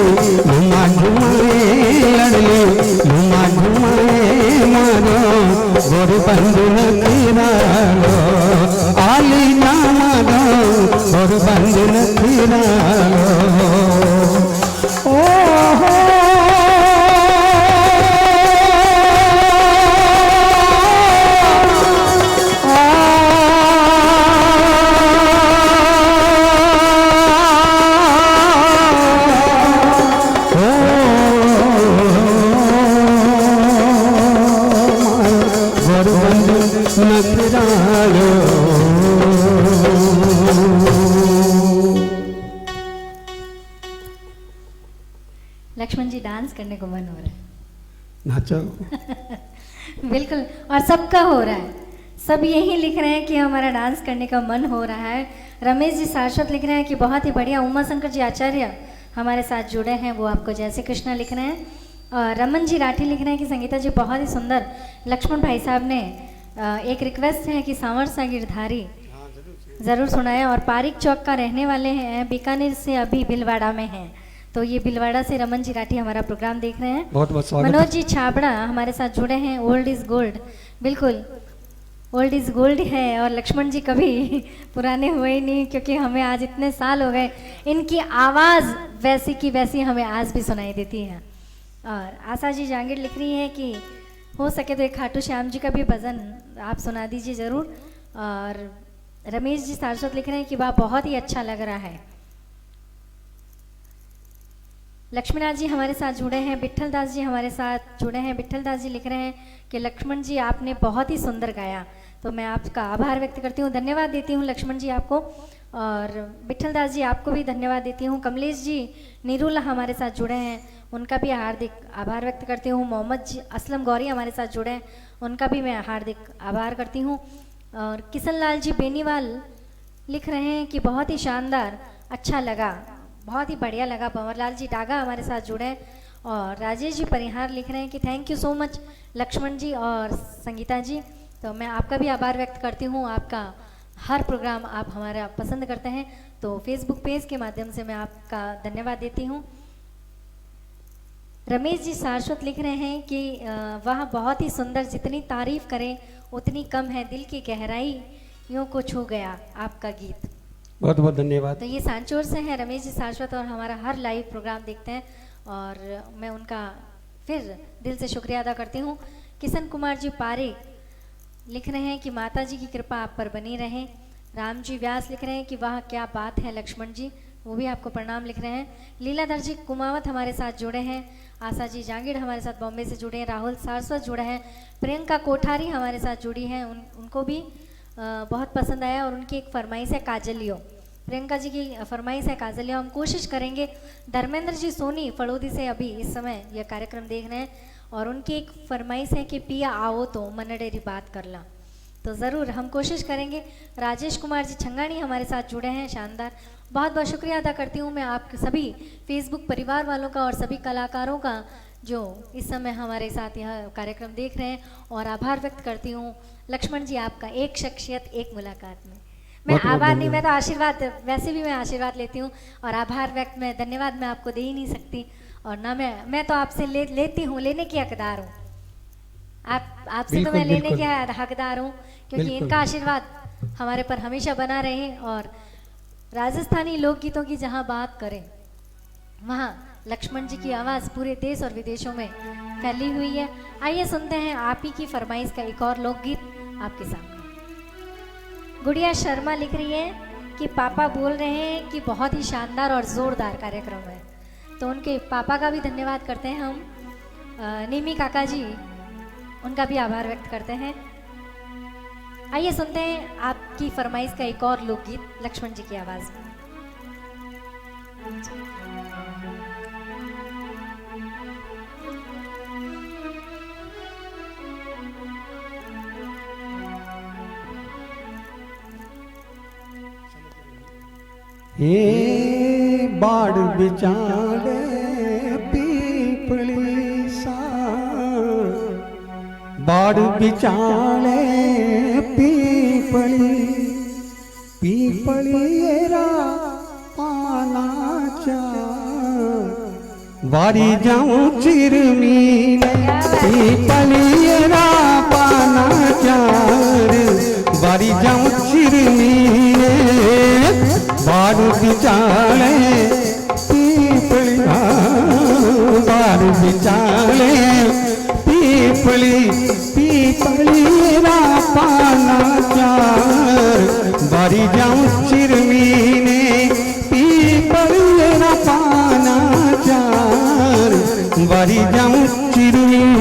लुमा झुमाए लड़ली लुमा झुमाए मारो गोर बंधन किरालो आली जा मारो गोर बंधन किरालो लक्ष्मण जी डांस करने को मन हो रहा है नाचो बिल्कुल और सबका हो रहा है सब यही लिख रहे हैं कि हमारा डांस करने का मन हो रहा है रमेश जी शाश्वत लिख रहे हैं कि बहुत ही बढ़िया उमा शंकर जी आचार्य हमारे साथ जुड़े हैं वो आपको जय श्री कृष्णा लिख रहे हैं और रमन जी राठी लिख रहे हैं कि संगीता जी बहुत ही सुंदर लक्ष्मण भाई साहब ने एक रिक्वेस्ट है कि सांवर सा गिरधारी ज़रूर सुनाएं और पारिक चौक का रहने वाले हैं बीकानेर से अभी भिलवाड़ा में हैं तो ये भिलवाड़ा से रमन जी राठी हमारा प्रोग्राम देख रहे हैं बहुत बहुत स्वागत मनोज जी छाबड़ा हमारे साथ जुड़े हैं ओल्ड इज गोल्ड बिल्कुल ओल्ड इज गोल्ड है और लक्ष्मण जी कभी पुराने हुए ही नहीं क्योंकि हमें आज इतने साल हो गए इनकी आवाज़ वैसी की वैसी हमें आज भी सुनाई देती है और आशा जी जांगीर लिख रही है कि हो सके तो एक खाटू श्याम जी का भी भजन आप सुना दीजिए ज़रूर और रमेश जी सारस्वत लिख रहे हैं कि वाह बहुत ही अच्छा लग रहा है लक्ष्मीनाथ जी हमारे साथ जुड़े हैं विट्ठल दास जी हमारे साथ जुड़े हैं विट्ठल दास जी लिख रहे हैं कि लक्ष्मण जी आपने बहुत ही सुंदर गाया तो मैं आपका आभार व्यक्त करती हूँ धन्यवाद देती हूँ लक्ष्मण जी आपको और विठल दास जी आपको भी धन्यवाद देती हूँ। कमलेश जी नीरुल्ला हमारे साथ जुड़े हैं, उनका भी हार्दिक आभार व्यक्त करती हूँ। मोहम्मद जी असलम गौरी हमारे साथ जुड़े हैं, उनका भी मैं हार्दिक आभार करती हूँ। और किशन लाल जी बेनीवाल लिख रहे हैं कि बहुत ही शानदार, अच्छा लगा, बहुत ही बढ़िया लगा। पंवरलाल जी डागा हमारे साथ जुड़े हैं। और राजेश जी परिहार लिख रहे हैं कि thank you so much Lakshman ji और संगीता जी। तो मैं आपका भी आभार व्यक्त करती हूँ, आपका हर प्रोग्राम आप हमारा पसंद करते हैं, तो फेसबुक पेज के माध्यम से मैं आपका धन्यवाद देती हूँ। रमेश जी शाश्वत लिख रहे हैं कि वह बहुत ही सुंदर, जितनी तारीफ करें उतनी कम है, दिल की गहराइयों को छू गया आपका गीत। बहुत बहुत धन्यवाद। तो ये सांचौर से हैं रमेश जी शाश्वत, और हमारा हर लाइव प्रोग्राम देखते हैं, और मैं उनका फिर दिल से शुक्रिया अदा करती हूँ। किशन कुमार जी पारिक लिख रहे हैं कि माता जी की कृपा आप पर बनी रहे। राम जी व्यास लिख रहे हैं कि वाह क्या बात है लक्ष्मण जी, वो भी आपको प्रणाम लिख रहे हैं। लीलाधर जी कुमावत हमारे साथ जुड़े हैं। आशा जी जांगीड़ हमारे साथ बॉम्बे से जुड़े हैं। राहुल सारस्वत जुड़े हैं। प्रियंका कोठारी हमारे साथ जुड़ी हैं, उनको भी बहुत पसंद आया, और उनकी एक फरमाइश है काजलियो। प्रियंका जी की फरमाइश है काजलियो, हम कोशिश करेंगे। धर्मेंद्र जी सोनी फड़ोदी से अभी इस समय यह कार्यक्रम देख रहे हैं, और उनकी एक फरमाइश है कि पिया आओ तो मनडेरी बात कर ला, तो ज़रूर हम कोशिश करेंगे। राजेश कुमार जी छंगानी हमारे साथ जुड़े हैं, शानदार। बहुत बहुत शुक्रिया अदा करती हूँ मैं आप सभी फेसबुक परिवार वालों का और सभी कलाकारों का जो इस समय हमारे साथ यह कार्यक्रम देख रहे हैं, और आभार व्यक्त करती हूँ लक्ष्मण जी आपका, एक शख्सियत एक मुलाकात में। मैं आभार नहीं, मैं तो आशीर्वाद, वैसे भी मैं आशीर्वाद लेती हूँ, और आभार व्यक्त में धन्यवाद मैं आपको दे ही नहीं सकती, और ना मैं तो आपसे लेती हूँ, लेने की हकदार हूँ। आपसे तो मैं लेने की हकदार हूँ, क्योंकि इनका आशीर्वाद हमारे पर हमेशा बना रहे। और राजस्थानी लोकगीतों की जहाँ बात करें, वहाँ लक्ष्मण जी की आवाज़ पूरे देश और विदेशों में फैली हुई है। आइए सुनते हैं आप ही की फरमाइश का एक और लोकगीत आपके सामने। गुड़िया शर्मा लिख रही है कि पापा बोल रहे हैं कि बहुत ही शानदार और ज़ोरदार कार्यक्रम है, तो उनके पापा का भी धन्यवाद करते हैं हम। निमी काका जी, उनका भी आभार व्यक्त करते हैं। आइए सुनते हैं आपकी फरमाइश का एक और लोकगीत लक्ष्मण जी की आवाज़ में। हे बाड़ बिचारे पीपली सा, बाड़ बिचारे पीपली, पीपलीरा पाना चा, वारी जाऊं चिरमी पीपलीरा पाना चार, वारी जाऊं चिरमी बाड़ बिचाले पीपली, बाड़ बिचाले पीपली, पीपलीरा पाना चार, बारी जाऊं चिरमीने पीपलीरा पाना चार, बारी जाऊं चिरमीने।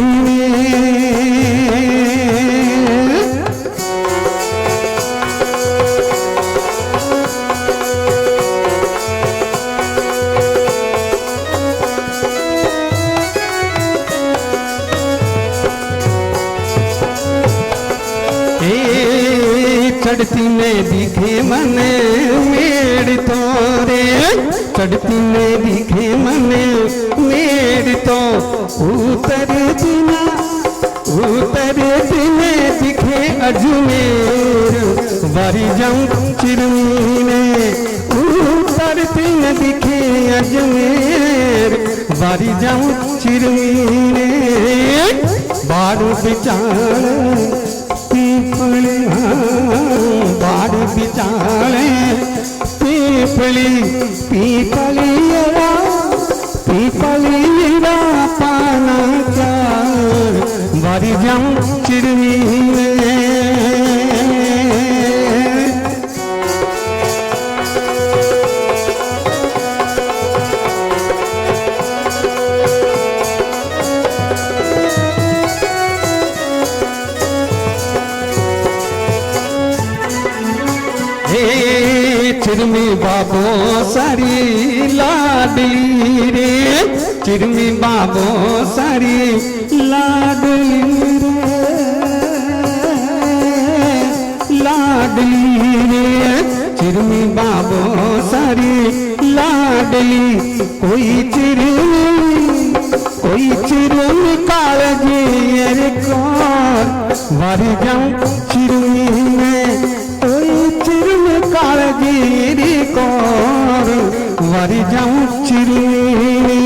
चढ़ती में दिखे मन मेड़ तोरे, चढ़ती में दिखे मन मेड़ तो, उतर दिन दिखे अजमेर, वारी जाऊं चिरमीने, उतर दिन दिखे अजमेर, वारी जाऊं चिरमीने, बाड़ बिचार पीपली, बाड़ बिचाले पीपली, पीपलीरा, पीपलीरा पाना चार, वारी जाऊं चिरमीने। चिरमी बाबो सारी लाडली रे, चिरमी बाबो सारी लाडली रे, लाडली रे, चिरमी बाबो सारी लाडली। कोई चिरमी कालजी अरे कौन वारी जाऊं चिरमी में, कोई चिरमी कालजी रे कौन वारी जाऊं चिरमी में।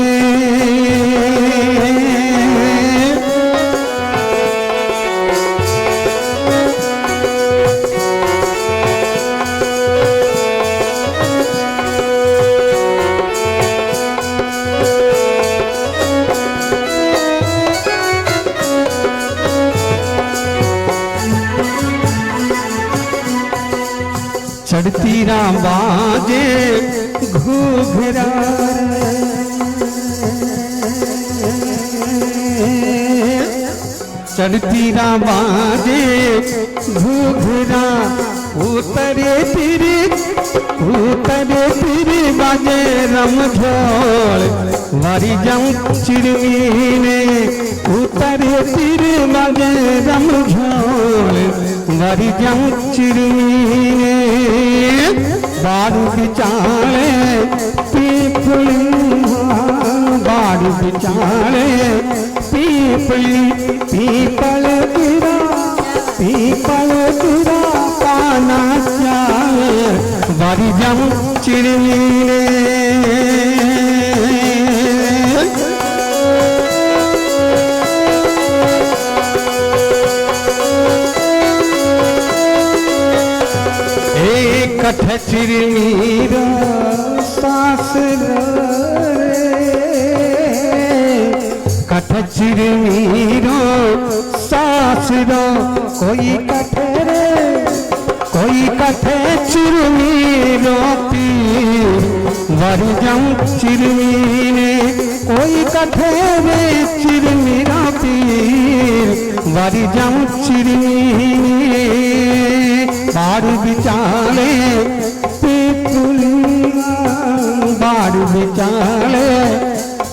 चढ़ती राम बाजे घूघरा, चढ़ती राम बाजे घूघरा, उतरे फिर बाजे रमझोल वारी जाऊं चिरमी ने, उतरे फिर बाजे रमझोल वारी जाऊं चिरमी ने। बाड़ू बिचाले पीपली, बाड़ू बिचाले पीपली, पीपल गिरा, पीपल गिरा पाना चाल वारी जाऊं चिरमी ने। कठ चिरमी रो सास रे, कठ चिरमी रो सास रो, कोई कठ रे, कोई कठ चिरमी रो पीर वारी जाऊं चिरमी ने, कोई कठ रे चिरमी रो पीर वारी जाऊं चिरमी ने। बाड़ू बिचाले पीपली, बाड़ू बिचाले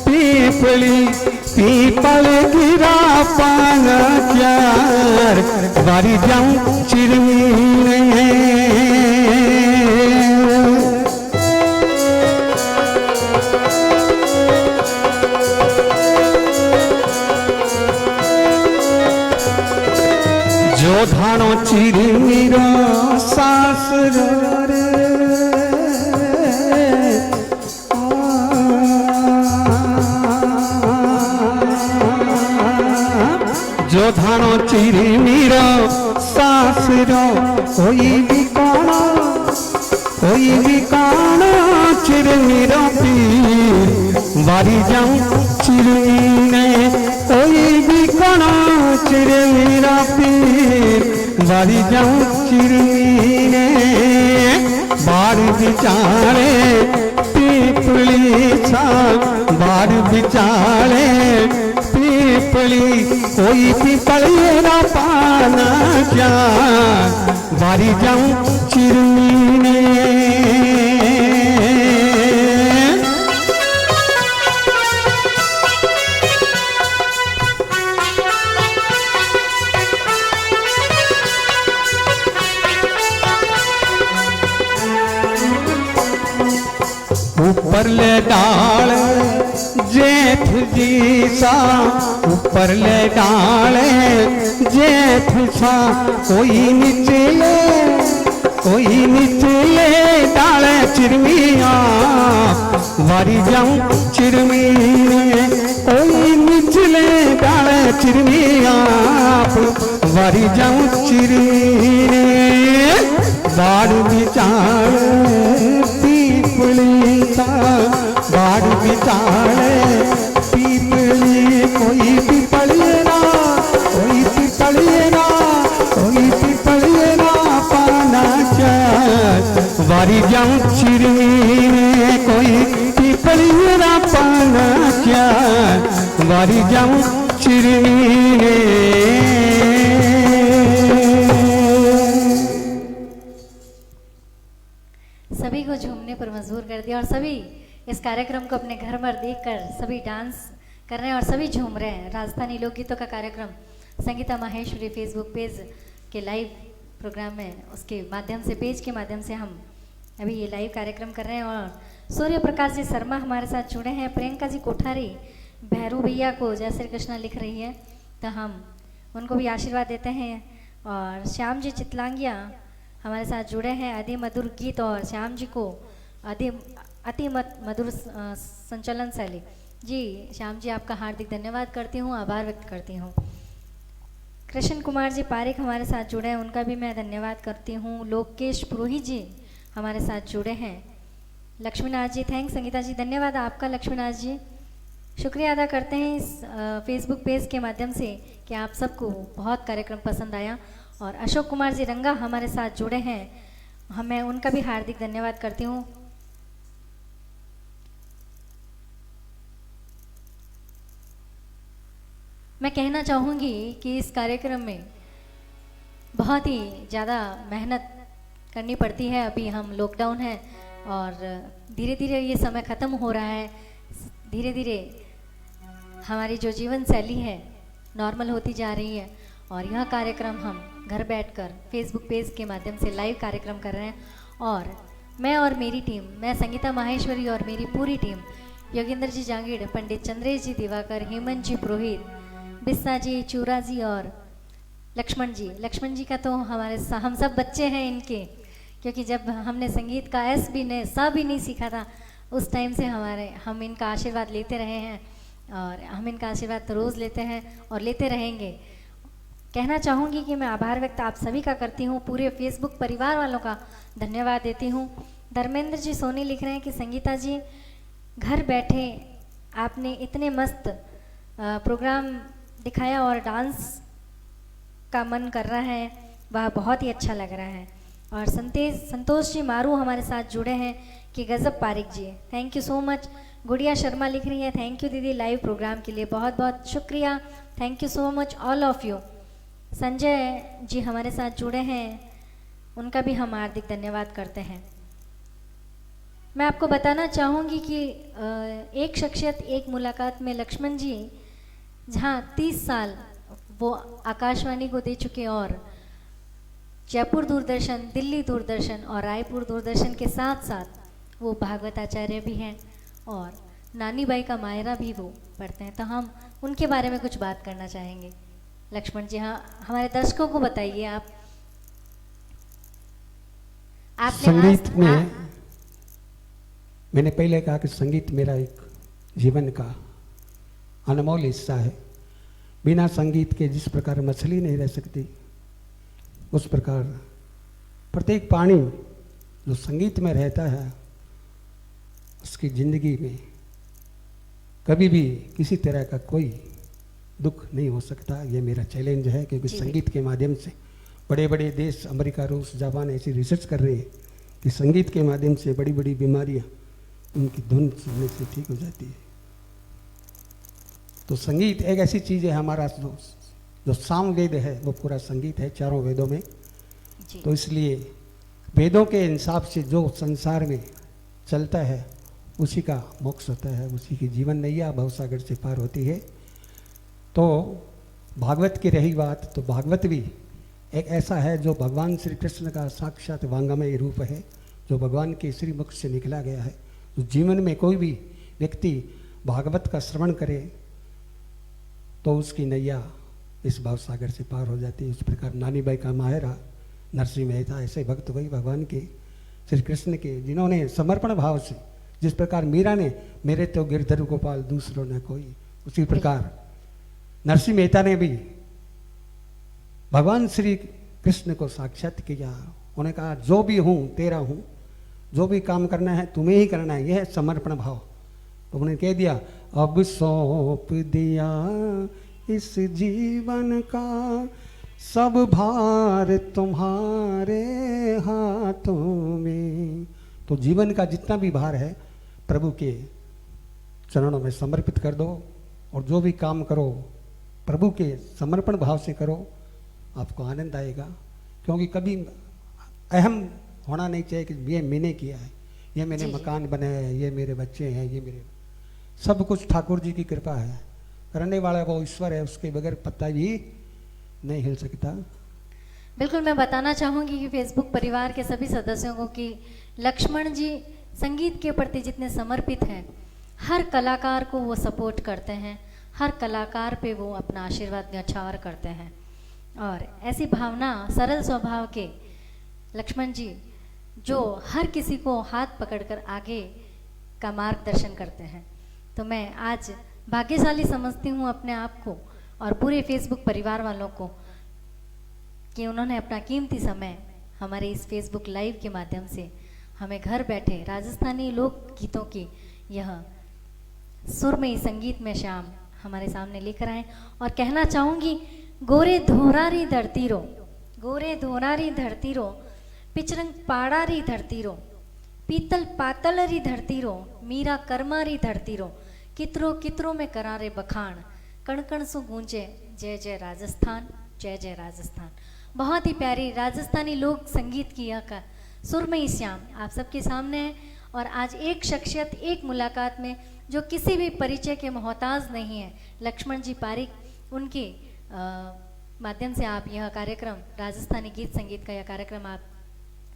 पीपली, पीपल गिरा पान चार वारी जाऊं चिरमी ने। जो धानो चिरमी रो सास रे, जो धानो चिरमी रो सास रो, कोई भी काना चिरमी रो पीर वारी जाऊं चिरमी ने, कोई भी काना चिरमी रो पीर वारी जाऊं चिरमी ने। बाड़ बिचाले पीपली छाल, बाड़ बिचाले पीपली, कोई पीपल ना पाना क्या वारी जाऊं चिरमी ने। ऊपर ले डाल जेठ जी सा, ऊपर ले डाल जेठ सा, कोई निचले डाल चिरमिया वारी जाऊं चिरमी ने, कोई निचले डाल चिरमिया वारी जाऊं चिरमी ने। बाड़ बिचार पीपली सा, बाड़ बिचार पीपली, कोई पीपलियना, कोई पीपलियना, कोई पीपलियना पाना चार वारी जाऊं चिरमी ने, कोई पीपलियना पाना चार वारी जाऊं चिरमी ने। सभी को झूमने पर मजबूर कर दिया और सभी इस कार्यक्रम को अपने घर पर देखकर सभी डांस कर रहे हैं और सभी झूम रहे हैं। राजस्थानी लोकगीतों का कार्यक्रम संगीता माहेश्वरी फेसबुक पेज के लाइव प्रोग्राम में उसके माध्यम से पेज के माध्यम से हम अभी ये लाइव कार्यक्रम कर रहे हैं और सूर्य प्रकाश जी शर्मा हमारे साथ जुड़े हैं। प्रियंका जी कोठारी भैरू भैया को जय श्री कृष्ण लिख रही है, तो हम उनको भी आशीर्वाद देते हैं। और श्याम जी चितलांगिया हमारे साथ जुड़े हैं। अति मधुर गीत और श्याम जी को अति मधुर संचालन शैली जी। श्याम जी आपका हार्दिक धन्यवाद करती हूँ, आभार व्यक्त करती हूँ। कृष्ण कुमार जी पारिक हमारे साथ जुड़े हैं, उनका भी मैं धन्यवाद करती हूँ। लोकेश पुरोहित जी हमारे साथ जुड़े हैं। लक्ष्मीनाथ जी थैंक्स। संगीता जी धन्यवाद आपका। लक्ष्मीनाथ जी शुक्रिया अदा करते हैं इस फेसबुक पेज के माध्यम से कि आप सबको बहुत कार्यक्रम पसंद आया। और अशोक कुमार जी रंगा हमारे साथ जुड़े हैं, मैं उनका भी हार्दिक धन्यवाद करती हूँ। मैं कहना चाहूँगी कि इस कार्यक्रम में बहुत ही ज़्यादा मेहनत करनी पड़ती है। अभी हम लॉकडाउन है और धीरे धीरे ये समय ख़त्म हो रहा है। धीरे धीरे हमारी जो जीवन शैली है नॉर्मल होती जा रही है और यह कार्यक्रम हम घर बैठकर फेसबुक पेज के माध्यम से लाइव कार्यक्रम कर रहे हैं। और मैं और मेरी टीम, मैं संगीता माहेश्वरी और मेरी पूरी टीम, योगेंद्र जी जांगीड़, पंडित चंद्रेश जी दिवाकर, हेमंत जी पुरोहित, बिस्सा जी, चूरा जी और लक्ष्मण जी। लक्ष्मण जी का तो हम सब बच्चे हैं इनके, क्योंकि जब हमने संगीत का एस भी नहीं सा भी नहीं सीखा था उस टाइम से हम इनका आशीर्वाद लेते रहे हैं और हम इनका आशीर्वाद तो रोज़ लेते हैं और लेते रहेंगे। कहना चाहूँगी कि मैं आभार व्यक्त आप सभी का करती हूँ, पूरे फेसबुक परिवार वालों का धन्यवाद देती हूँ। धर्मेंद्र जी सोनी लिख रहे हैं कि संगीता जी घर बैठे आपने इतने मस्त प्रोग्राम दिखाया और डांस का मन कर रहा है, वह बहुत ही अच्छा लग रहा है। और संतोष जी मारू हमारे साथ जुड़े हैं कि Gajab Pareek ji, thank you so much. Gudiya Sharma लिख रही है थैंक यू दीदी लाइव प्रोग्राम के लिए, बहुत बहुत शुक्रिया, thank you so much all of you. Sanjay ji हमारे साथ जुड़े हैं, उनका भी हम हार्दिक धन्यवाद करते हैं। मैं आपको बताना चाहूँगी कि एक शख्सियत एक मुलाकात में लक्ष्मण जी जहाँ 30 साल वो आकाशवाणी को दे चुके और जयपुर दूरदर्शन, दिल्ली दूरदर्शन और रायपुर दूरदर्शन के साथ साथ वो भागवताचार्य भी हैं और नानी बाई का मायरा भी वो पढ़ते हैं, तो हम उनके बारे में कुछ बात करना चाहेंगे। लक्ष्मण जी हाँ, हमारे दर्शकों को बताइए आप। आपने संगीत में मैंने पहले कहा कि संगीत मेरा एक जीवन का अनमोल हिस्सा है। बिना संगीत के जिस प्रकार मछली नहीं रह सकती, उस प्रकार प्रत्येक प्राणी जो संगीत में रहता है उसकी जिंदगी में कभी भी किसी तरह का कोई दुख नहीं हो सकता। ये मेरा चैलेंज है, क्योंकि संगीत के माध्यम से बड़े बड़े देश अमेरिका, रूस, जापान ऐसी रिसर्च कर रहे हैं कि संगीत के माध्यम से बड़ी बड़ी बीमारियां उनकी धुन सुनने से ठीक हो जाती है। तो संगीत एक ऐसी चीज़ है, हमारा जो साम वेद है वो पूरा संगीत है चारों वेदों में। तो इसलिए वेदों के हिसाब से जो संसार में चलता है उसी का मोक्ष होता है, उसी की जीवन नैया भवसागर से पार होती है। तो भागवत की रही बात, तो भागवत भी एक ऐसा है जो भगवान श्री कृष्ण का साक्षात वांगमय रूप है, जो भगवान के श्री मुख से निकला गया है। तो जीवन में कोई भी व्यक्ति भागवत का श्रवण करे तो उसकी नैया इस भावसागर से पार हो जाती है। इस प्रकार नानी बाई का मायरा, नरसिंह मेहता ऐसे भक्त वही भगवान के श्री कृष्ण के, जिन्होंने समर्पण भाव से, जिस प्रकार मीरा ने मेरे तो गिरधर गोपाल दूसरों न कोई, उसी प्रकार नरसिंह मेहता ने भी भगवान श्री कृष्ण को साक्षात किया। उन्होंने कहा जो भी हूँ तेरा हूँ, जो भी काम करना है तुम्हें ही करना है, यह है समर्पण भाव। तो उन्होंने कह दिया अब सौंप दिया इस जीवन का सब भार तुम्हारे हाथों में। तो जीवन का जितना भी भार है प्रभु के चरणों में समर्पित कर दो और जो भी काम करो प्रभु के समर्पण भाव से करो, आपको आनंद आएगा। क्योंकि कभी अहम होना नहीं चाहिए कि ये मैंने किया है, ये मेरे जी, जी। मकान बने हैं, ये मेरे बच्चे हैं, ये मेरे सब कुछ ठाकुर जी की कृपा है। करने वाला वो ईश्वर है, उसके बगैर पत्ता भी नहीं हिल सकता। बिल्कुल, मैं बताना चाहूँगी कि फेसबुक परिवार के सभी सदस्यों को कि लक्ष्मण जी संगीत के प्रति जितने समर्पित हैं, हर कलाकार को वो सपोर्ट करते हैं, हर कलाकार पे वो अपना आशीर्वाद न्यौछावर करते हैं। और ऐसी भावना, सरल स्वभाव के लक्ष्मण जी जो हर किसी को हाथ पकड़कर आगे का मार्गदर्शन करते हैं। तो मैं आज भाग्यशाली समझती हूँ अपने आप को और पूरे फेसबुक परिवार वालों को कि उन्होंने अपना कीमती समय हमारे इस फेसबुक लाइव के माध्यम से हमें घर बैठे राजस्थानी लोक गीतों की यह सुरमई संगीत में शाम हमारे सामने लेकर आए। और कहना चाहूँगी, गोरे धोरारी धरती रो, गोरे धोरारी धरती रो, पिचरंग पाड़ारी धरती रो, पीतल पातलरी धरती रो, मीरा कर्मारी धरती रो, कितरो कितरो में करारे बखान, कण कण सु गूंजे जय जय राजस्थान, जय जय राजस्थान। बहुत ही प्यारी राजस्थानी लोक संगीत की यह का सुरमई श्याम आप सबके सामने है। और आज एक शख्सियत, एक मुलाकात में जो किसी भी परिचय के मोहताज नहीं है, लक्ष्मण जी पारिक, उनके माध्यम से आप यह कार्यक्रम, राजस्थानी गीत संगीत का यह कार्यक्रम आप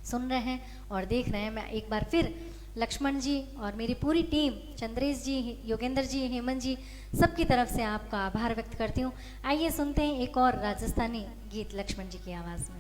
सुन रहे हैं और देख रहे हैं। मैं एक बार फिर लक्ष्मण जी और मेरी पूरी टीम, चंद्रेश जी, योगेंद्र जी, हेमंत जी, सबकी तरफ से आपका आभार व्यक्त करती हूँ। आइए सुनते हैं एक और राजस्थानी गीत लक्ष्मण जी की आवाज़ में।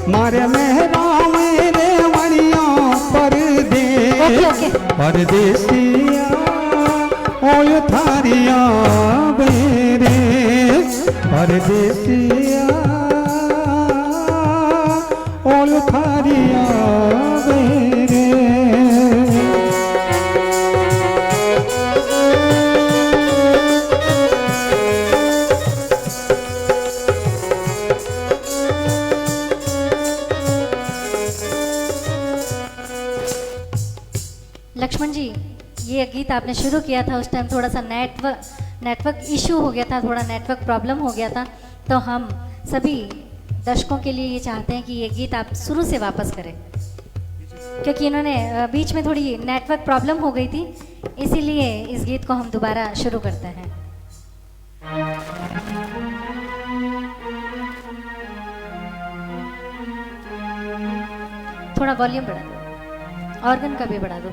मारे मेहरा मेरे वणियों पर दे परदेसिया ओय थारिया बेरे परदेसिया ओय थारिया बेरे। लक्ष्मण जी, ये गीत आपने शुरू किया था उस टाइम थोड़ा सा नेटवर्क इशू हो गया था, थोड़ा नेटवर्क प्रॉब्लम हो गया था, तो हम सभी दर्शकों के लिए ये चाहते हैं कि ये गीत आप शुरू से वापस करें, क्योंकि इन्होंने बीच में थोड़ी नेटवर्क प्रॉब्लम हो गई थी, इसीलिए इस गीत को हम दोबारा शुरू करते हैं। थोड़ा वॉल्यूम बढ़ा दो, ऑर्गन का भी बढ़ा दो।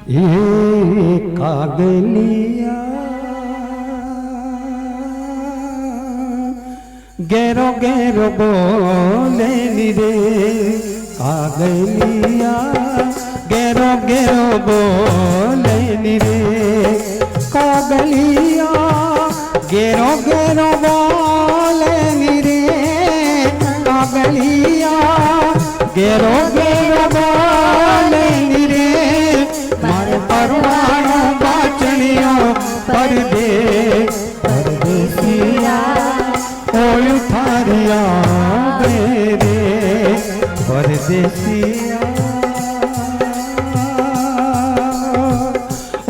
ये कागलिया गैरो गैरो बोले रे कागलिया गैरो गैरो बोले रे कागलिया गैरो गैरो बोले रे कागलिया गैरो गैरो बोले रे मारे परवानो बाचनियो परदेसिया ओय थारिया बेरे परदेसिया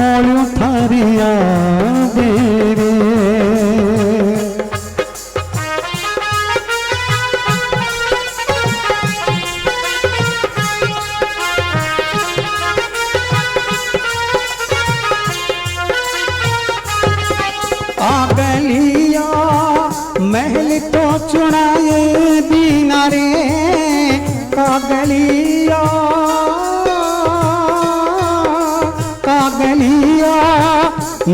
ओय थारिया बेरे। कागलिया महल तो चुनाए दीना रे कागलिया कागलिया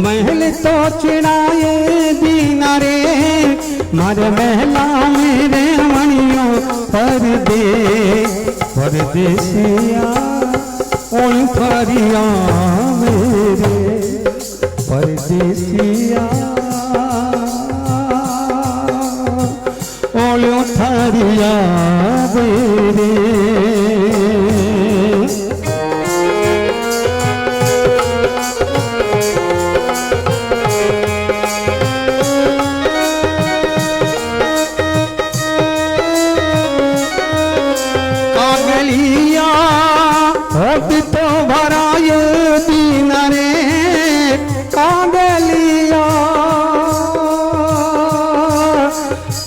महल तो चुनाए दीना रे मर महला मेरे मणियों परदेसिया ओय थारिया मेरे परदेसिया ओय थारिया बेरे। कागलिया होत तो भराए दीन रे कागलिया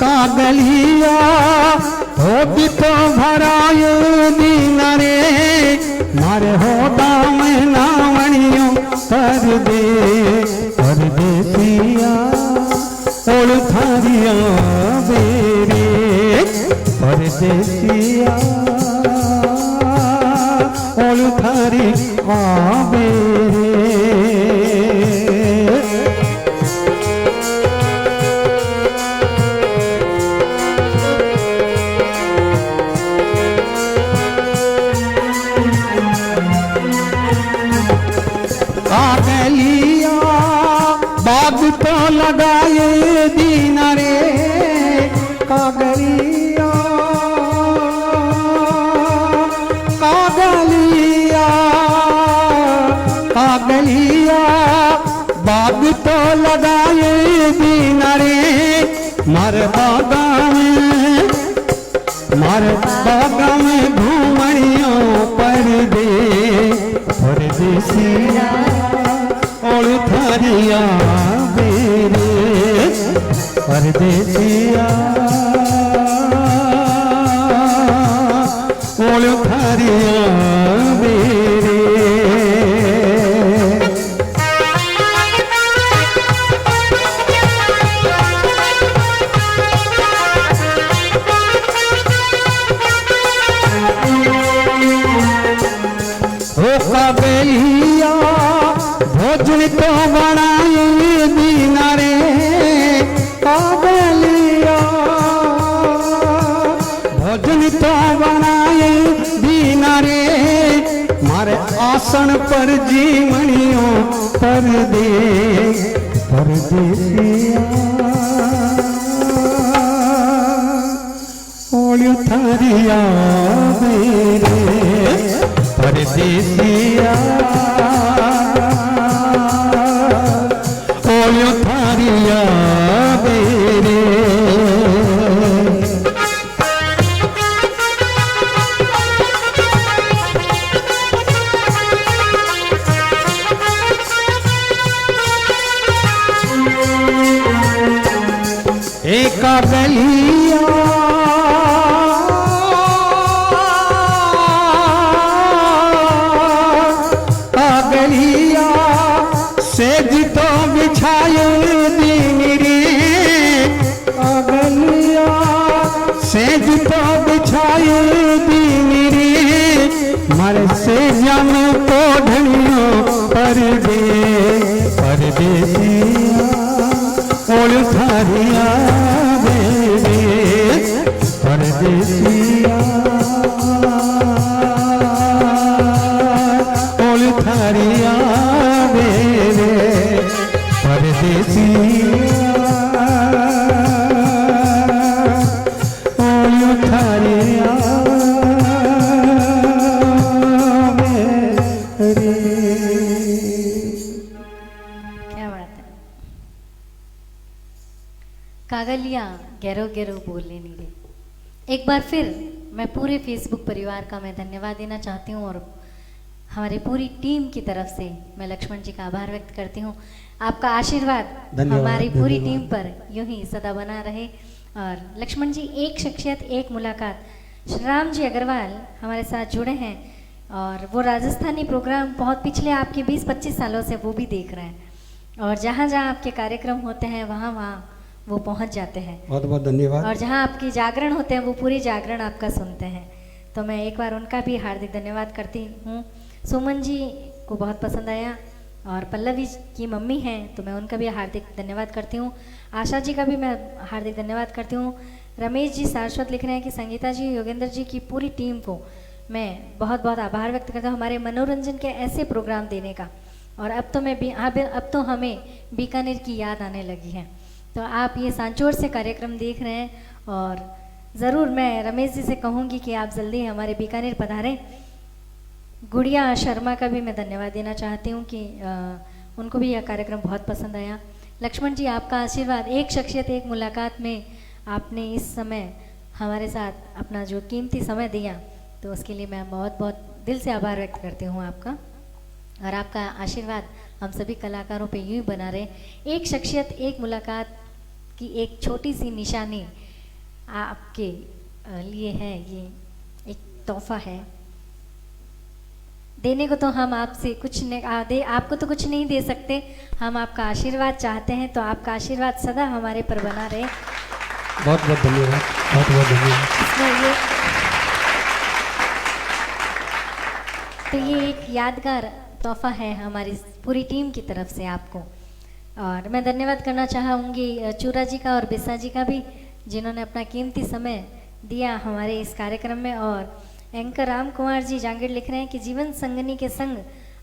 कागलिया होत तो भराए दीन रे मारे होदा में नावणियों परदेसिया ओल थारिया बेरे परदेसिया ओल थारिया बेरे। कागलिया बाग तो लगाए दीन रे कागलिया कागलिया कागलिया बाग तो लगाए दीन रे मर बागा में घूमणियों परदेसिया ओल थारिया बेरे परदेसिया ओल थारिया बेरे। कागलिया भोजन तो बनाए दीन रे कागलिया भोजन परदेसिया ओलियो थारिया मेरे परदेसिया ओलियो थारिया मेरे एक गलिया सेज तो बिछाए नीरी गलिया सेज तो बिछाए नीरी मर से जम तो ढलियो परदेसिया ओल थारिया मेरे परदेसिया ओल थारिया मेरे परदेसिया ओल थारिया मेरे। क्या बात है। कागलिया गैरो गैरो बोलने नहीं रे। एक बार फिर मैं पूरे फेसबुक परिवार का मैं धन्यवाद देना चाहती हूँ और हमारी पूरी टीम की तरफ से मैं लक्ष्मण जी का आभार व्यक्त करती हूँ। आपका आशीर्वाद हमारी पूरी टीम पर यूं ही सदा बना रहे। और लक्ष्मण जी, एक शख्सियत एक मुलाकात, श्री राम जी अग्रवाल हमारे साथ जुड़े हैं और वो राजस्थानी प्रोग्राम बहुत पिछले आपके 20-25 सालों से वो भी देख रहे हैं और जहाँ जहाँ आपके कार्यक्रम होते हैं वहाँ वहाँ वो पहुँच जाते हैं। बहुत बहुत धन्यवाद। और जहाँ आपकी जागरण होते हैं वो पूरी जागरण आपका सुनते हैं, तो मैं एक बार उनका भी हार्दिक धन्यवाद करती हूँ। सुमन जी को बहुत पसंद आया और पल्लवी की मम्मी हैं तो मैं उनका भी हार्दिक धन्यवाद करती हूँ। आशा जी का भी मैं हार्दिक धन्यवाद करती हूँ। रमेश जी शाश्वत लिख रहे हैं कि संगीता जी, योगेंद्र जी की पूरी टीम को मैं बहुत बहुत आभार व्यक्त करता हूँ हमारे मनोरंजन के ऐसे प्रोग्राम देने का। और अब तो हमें बीकानेर की याद आने लगी है। तो आप ये सांचौर से कार्यक्रम देख रहे हैं और ज़रूर मैं रमेश जी से कहूँगी कि आप जल्दी हमारे बीकानेर पधारें। गुड़िया शर्मा का भी मैं धन्यवाद देना चाहती हूँ कि उनको भी यह कार्यक्रम बहुत पसंद आया। लक्ष्मण जी, आपका आशीर्वाद, एक शख्सियत एक मुलाकात में आपने इस समय हमारे साथ अपना जो कीमती समय दिया तो उसके लिए मैं बहुत बहुत दिल से आभार व्यक्त करती हूँ आपका। और आपका आशीर्वाद हम सभी कलाकारों पे यूँ ही बना रहे। एक शख्सियत एक मुलाकात की एक छोटी सी निशानी आपके लिए है, ये एक तोहफा है। देने को तो हम आपसे कुछ नहीं आपको तो कुछ नहीं दे सकते, हम आपका आशीर्वाद चाहते हैं, तो आपका आशीर्वाद सदा हमारे पर बना रहे। बहुत बहुत धन्यवाद, बहुत बहुत धन्यवाद। तो ये एक यादगार तोहफा है हमारी पूरी टीम की तरफ से आपको। और मैं धन्यवाद करना चाहूँगी चूरा जी का और बिस्सा जी का भी, जिन्होंने अपना कीमती समय दिया हमारे इस कार्यक्रम में। और एंकर राम कुमार जी जांगीर लिख रहे हैं कि जीवन संगनी के संग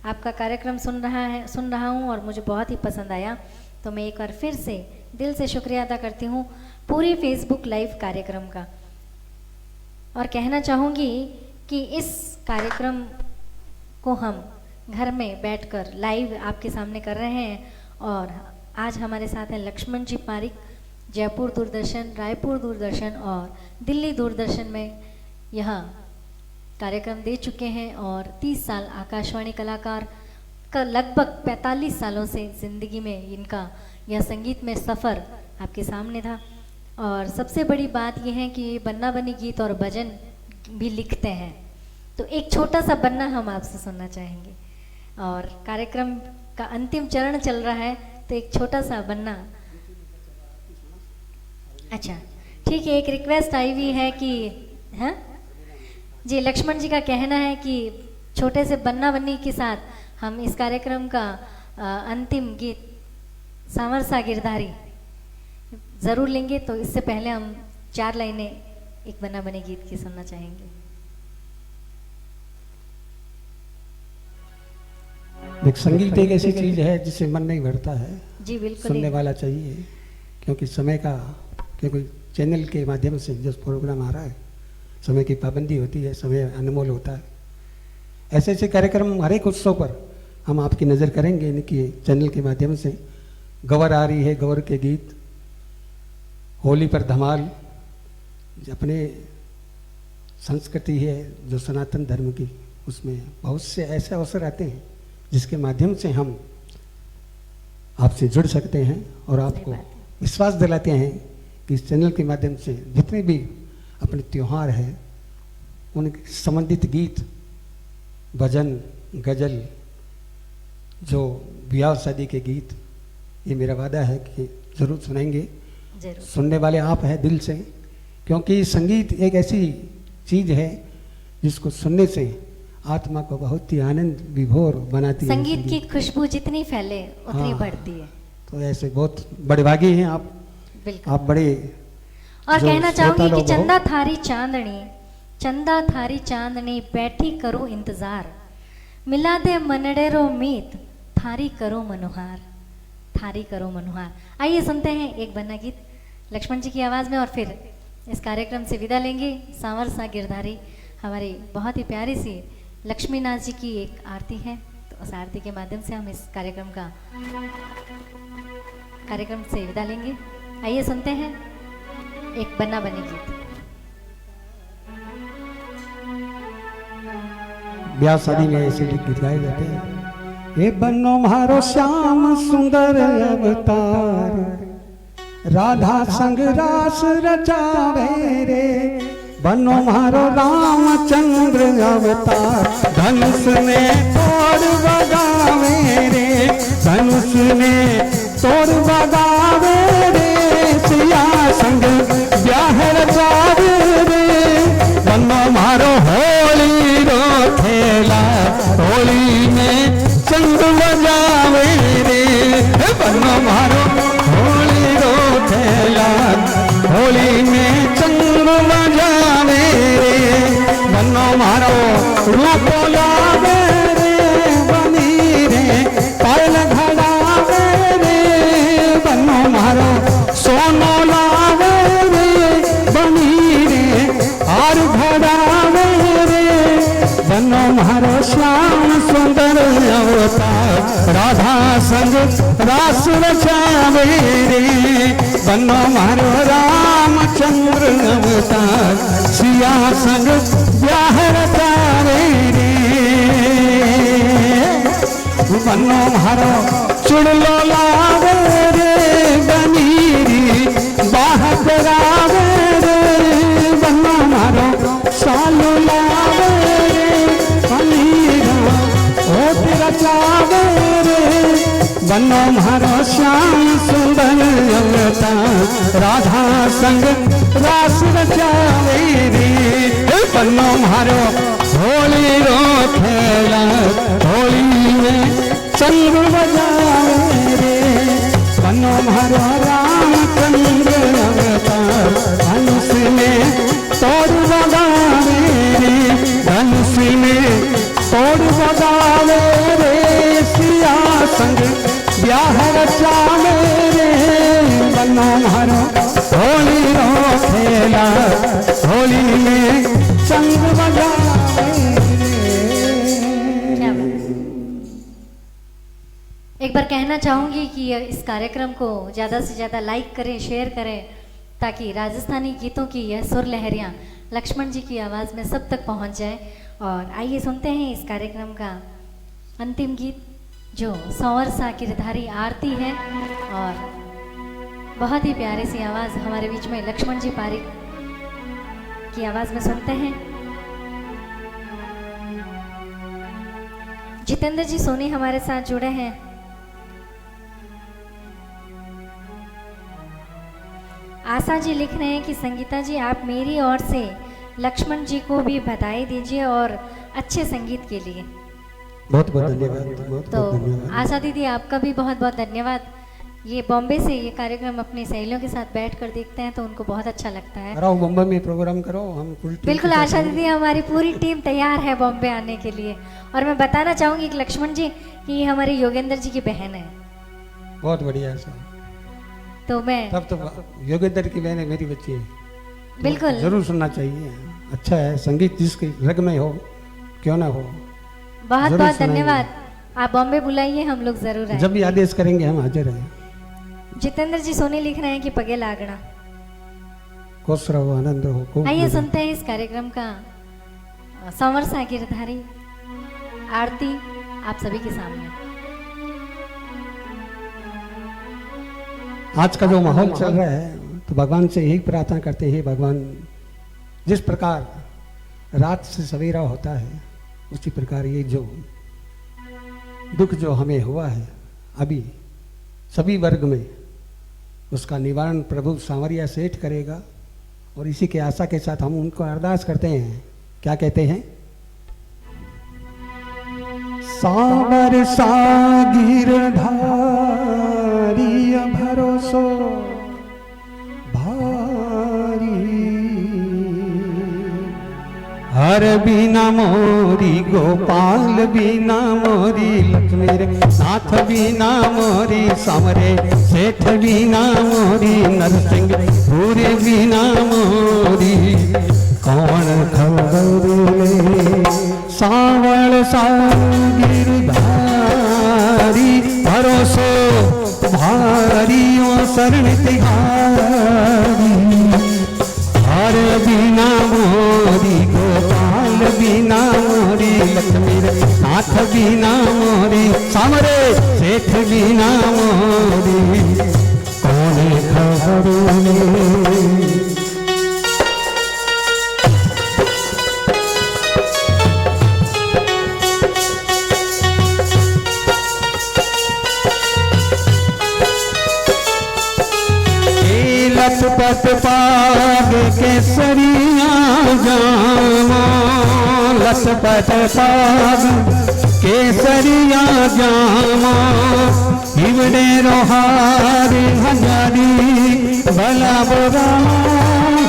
आपका कार्यक्रम सुन रहा हूँ और मुझे बहुत ही पसंद आया। तो मैं एक बार फिर से दिल से शुक्रिया अदा करती हूँ पूरे फेसबुक लाइव कार्यक्रम का। और कहना चाहूँगी कि इस कार्यक्रम को हम घर में बैठकर लाइव आपके सामने कर रहे हैं। और आज हमारे साथ हैं लक्ष्मण जी पारिक, जयपुर दूरदर्शन, रायपुर दूरदर्शन और दिल्ली दूरदर्शन में यह कार्यक्रम दे चुके हैं। और 30 साल आकाशवाणी कलाकार का लगभग 45 सालों से ज़िंदगी में इनका यह संगीत में सफ़र आपके सामने था। और सबसे बड़ी बात यह है कि ये बन्ना बनी गीत और भजन भी लिखते हैं। तो एक छोटा सा बन्ना हम आपसे सुनना चाहेंगे और कार्यक्रम का अंतिम चरण चल रहा है, तो एक छोटा सा बन्ना। अच्छा ठीक है, एक रिक्वेस्ट आई हुई है कि हाँ जी, लक्ष्मण जी का कहना है कि छोटे से बन्ना बन्नी के साथ हम इस कार्यक्रम का अंतिम गीत सांवर सा गिरधारी ज़रूर लेंगे। तो इससे पहले हम 4 लाइनें एक बन्ना बनी गीत की सुनना चाहेंगे। एक संगीत एक ऐसी चीज है जिससे मन नहीं भरता है, जी बिल्कुल सुनने ही। वाला चाहिए। क्योंकि समय का, क्योंकि चैनल के माध्यम से जो प्रोग्राम आ रहा है, समय की पाबंदी होती है, समय अनमोल होता है। ऐसे ऐसे कार्यक्रम हर एक उत्सव पर हम आपकी नज़र करेंगे इनके चैनल के माध्यम से। गवर आ रही है, गवर के गीत, होली पर धमाल, अपने संस्कृति है जो सनातन धर्म की, उसमें बहुत से ऐसे अवसर आते हैं जिसके माध्यम से हम आपसे जुड़ सकते हैं और आपको विश्वास दिलाते हैं कि इस चैनल के माध्यम से जितने भी अपने त्यौहार हैं उनके संबंधित गीत, भजन, गज़ल, जो ब्याह शादी के गीत, ये मेरा वादा है कि ज़रूर सुनेंगे। जरूर। सुनने वाले आप हैं दिल से, क्योंकि संगीत एक ऐसी चीज़ है जिसको सुनने से आत्मा को बहुत ही आनंद विभोर बनाती है। संगीत की खुशबू जितनी फैले उतनी हाँ। बढ़ती है। तो ऐसे बहुत बड़े भागी हैं आप, बिल्कुल। आप बड़े। और जो कहना श्रोता चाहूंगी कि लोग हो। चंदा थारी चांदनी, चंदा थारी चांदनी, बैठी करो इंतजार, मिला दे मनडेरो मीत, थारी करो मनोहार, थारी करो मनोहार। आइए सुनते हैं एक बन्ना गीत लक्ष्मण जी की आवाज में और फिर इस कार्यक्रम से विदा लेंगे। सांवर सा गिरधारी हमारी बहुत ही प्यारी सी लक्ष्मीनाथ जी की एक आरती है, तो उस आरती के माध्यम से हम इस कार्यक्रम से विदा लेंगे। आइए सुनते हैं एक बन्ना बनी गीत। ब्याह शादी में ऐसे गीत गाए जाते हैं। हे बनो मारो श्याम सुंदर अवतार, राधा संग रास रचावे रे। बनो मारो रामचंद्र अवतार, धनुष में तोड़ बगावे रे, धनुष में तोड़ बगावे रे। सिया संग ब्याह रचावे रे। बनो मारो होली रो खेला, होली में चंग बजावे रे। बनो मारो होली रो खेला, होली में चंग बजावे रे। बनो मारो रूप लावे रे, बनी रे पायल घड़ावे रे। बनो मारो सोनो लावे रे, बनी रे हार घड़ावे रे। बनो मारो श्याम सुंदर अवतार, राधा संग रास रचावे रे। बनो मारो रामचंद्र अवतार, सिया संग ब्याह रचावे रे। बनो मारो चुड़लो लावे रे, बनीरी बाह करावे रे। बनो मारो सालू लावे रे, बनीरा ओट रचावे रे। बनो मारो श्याम सुंदर अवतार, राधा संग रास रचावे रे। बनो मारो होली रो खेला, होली में चंग बजावे रे। बनो मारो रामचंद्र अवतार, धनुष में तोड़ बगावे रे, धनुष में तोड़ बगावे रे। सिया संग ब्याह रचावे रे। बनो मारो होली रो खेला, होली में चंग बजावे क्या बात है। एक बार कहना चाहूंगी कि इस कार्यक्रम को ज़्यादा से ज़्यादा लाइक करें, शेयर करें, ताकि राजस्थानी गीतों की यह सुर लहरियाँ लक्ष्मण जी की आवाज़ में सब तक पहुंच जाए। और आइए सुनते हैं इस कार्यक्रम का अंतिम गीत, जो सांवर सा गिरधारी आरती है। और बहुत ही प्यारी सी आवाज़ हमारे बीच में लक्ष्मण जी पारिक की आवाज़ में सुनते हैं। जितेंद्र जी सोनी हमारे साथ जुड़े हैं। आशा जी लिख रहे हैं कि संगीता जी आप मेरी ओर से लक्ष्मण जी को भी बधाई दीजिए और अच्छे संगीत के लिए। बहुत बहुत धन्यवाद, बहुत तो बहुत धन्यवाद। आशा दीदी आपका भी बहुत बहुत धन्यवाद ये बॉम्बे से ये कार्यक्रम अपनी सहेलियों के साथ बैठ कर देखते हैं तो उनको बहुत अच्छा लगता है। कराओ बम्बई में प्रोग्राम करो, हम पूरी टीम बिल्कुल के साथ आशा आएंगे। दीदी, हमारी पूरी टीम तैयार है बॉम्बे आने के लिए। और मैं बताना चाहूँगी कि लक्ष्मण जी कि ये हमारे योगेंद्र जी की बहन है। बहुत बढ़िया है सर। तो मैं तब तो योगेंद्र की बहन है, मेरी बच्ची है। बिल्कुल जरूर सुनना चाहिए, अच्छा है। संगीत जिसके रग में हो क्यों ना हो। बहुत जरूर बहुत सुनाएंगे। धन्यवाद। आप बॉम्बे बुलाइए, हम लोग जरूर जब भी आएंगे। आदेश करेंगे हम हाजिर हैं। जितेंद्र जी सोनी लिख रहे हैं कि पगे लागना। खुश रहो, आनंद रहो, खूब आइए मजा। सुनते हैं इस कार्यक्रम का संवर सा गिरधारी आरती आप सभी के सामने। आज का जो माहौल चल रहा है तो भगवान से यही प्रार्थना करते हैं, भगवान जिस प्रकार रात से सवेरा होता है उसी प्रकार ये जो दुख जो हमें हुआ है अभी सभी वर्ग में, उसका निवारण प्रभु सांवरिया सेठ करेगा। और इसी के आशा के साथ हम उनको अरदास करते हैं। क्या कहते हैं? सावर सागिर धारी भरोसो भारी, हर बिना मोरी गोपाल बिना मोरी लक्ष्मी रे, नाथ बिना मोरी समरे सेठ बिना मोरी नरसिंह पूरे बिना मोरी कौन खबर ले। सावल सागिर धारी भरोसो भारियों शरण तिहारी, हर बिना मोरी गोपाल बिना मोरी लक्ष्मी रे, नाथ बिना मोरी सामरे सेठ बिना मोरी कौन खबर ले। लटपट पाग केसरिया जामा, लटपट पाग केसरिया जामा, हिवड़े रोहार हजारी भला बुरा,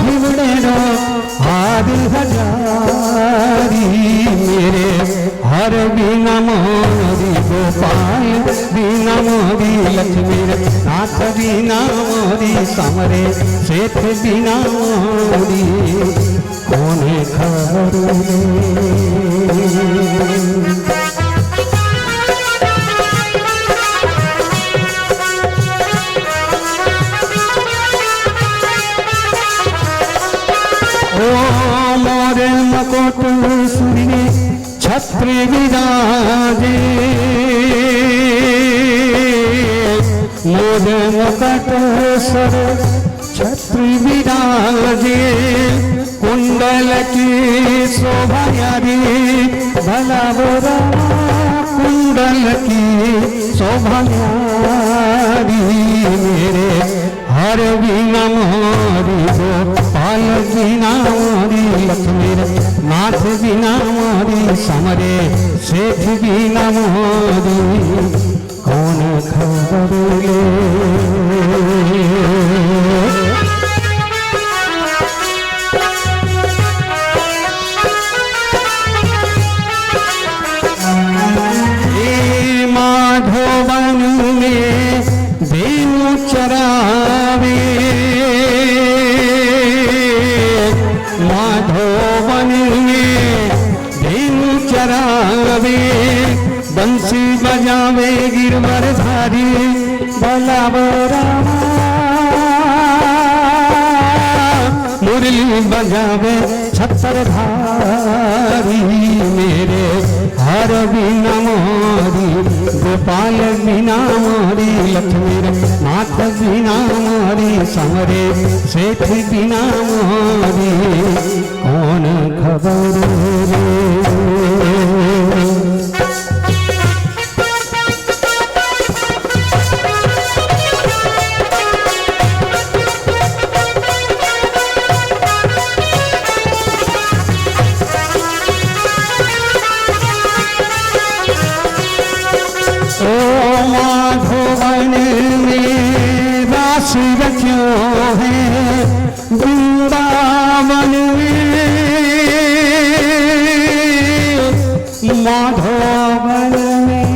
हिवड़े रोहार हजारी मेरे हर बिना मोरी गोपाल बिना मोरी लक्ष्मी रे, नाथ बिना मोरी समरे सेठ बिना मोरी कौन खबर ले। ओ मोरे मकोट सुने छत्र विराजे, मोर मुकट सर छत्र विराजे, कुंडल की शोभा रे भला बुरा, कुंडल की शोभा मेरे हर बिना मोरी गोपाल बिना मोरी लक्ष्मी रे, नाथ बिना मोरी समरे सेठ बिना मोरी कौन खबर ले। माधोवन में देव चरावे, माधोवन में देव चरावे, बंसी बजावे गिरवर धारी भला बुरा, मुरली बजावे छतर धारी मेरे हर बिना मोरी गोपाल बिना मोरी लक्ष्मी रे, नाथ बिना मोरी समरे सेठ बिना मोरी कौन खबर ले। माधोवन में रच्यो है वृंदावन में, माधोवन में,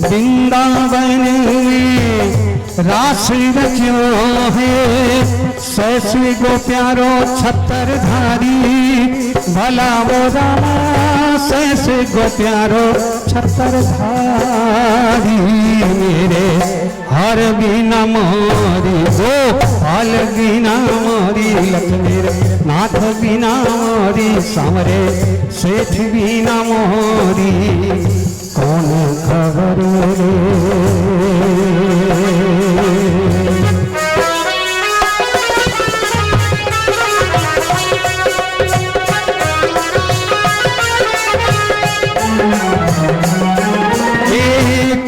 वृंदावन में रास रच्यो है। सैसी गो प्यारो छत्रधारी भला वो रामा, सैसे गो प्यारो छत्रधारी मेरे हर बिना मोरी गोपाल बिना मोरी लक्ष्मी नाथ बिना मोरी सामरे सेठ बिना मोरी कौन खबर रे।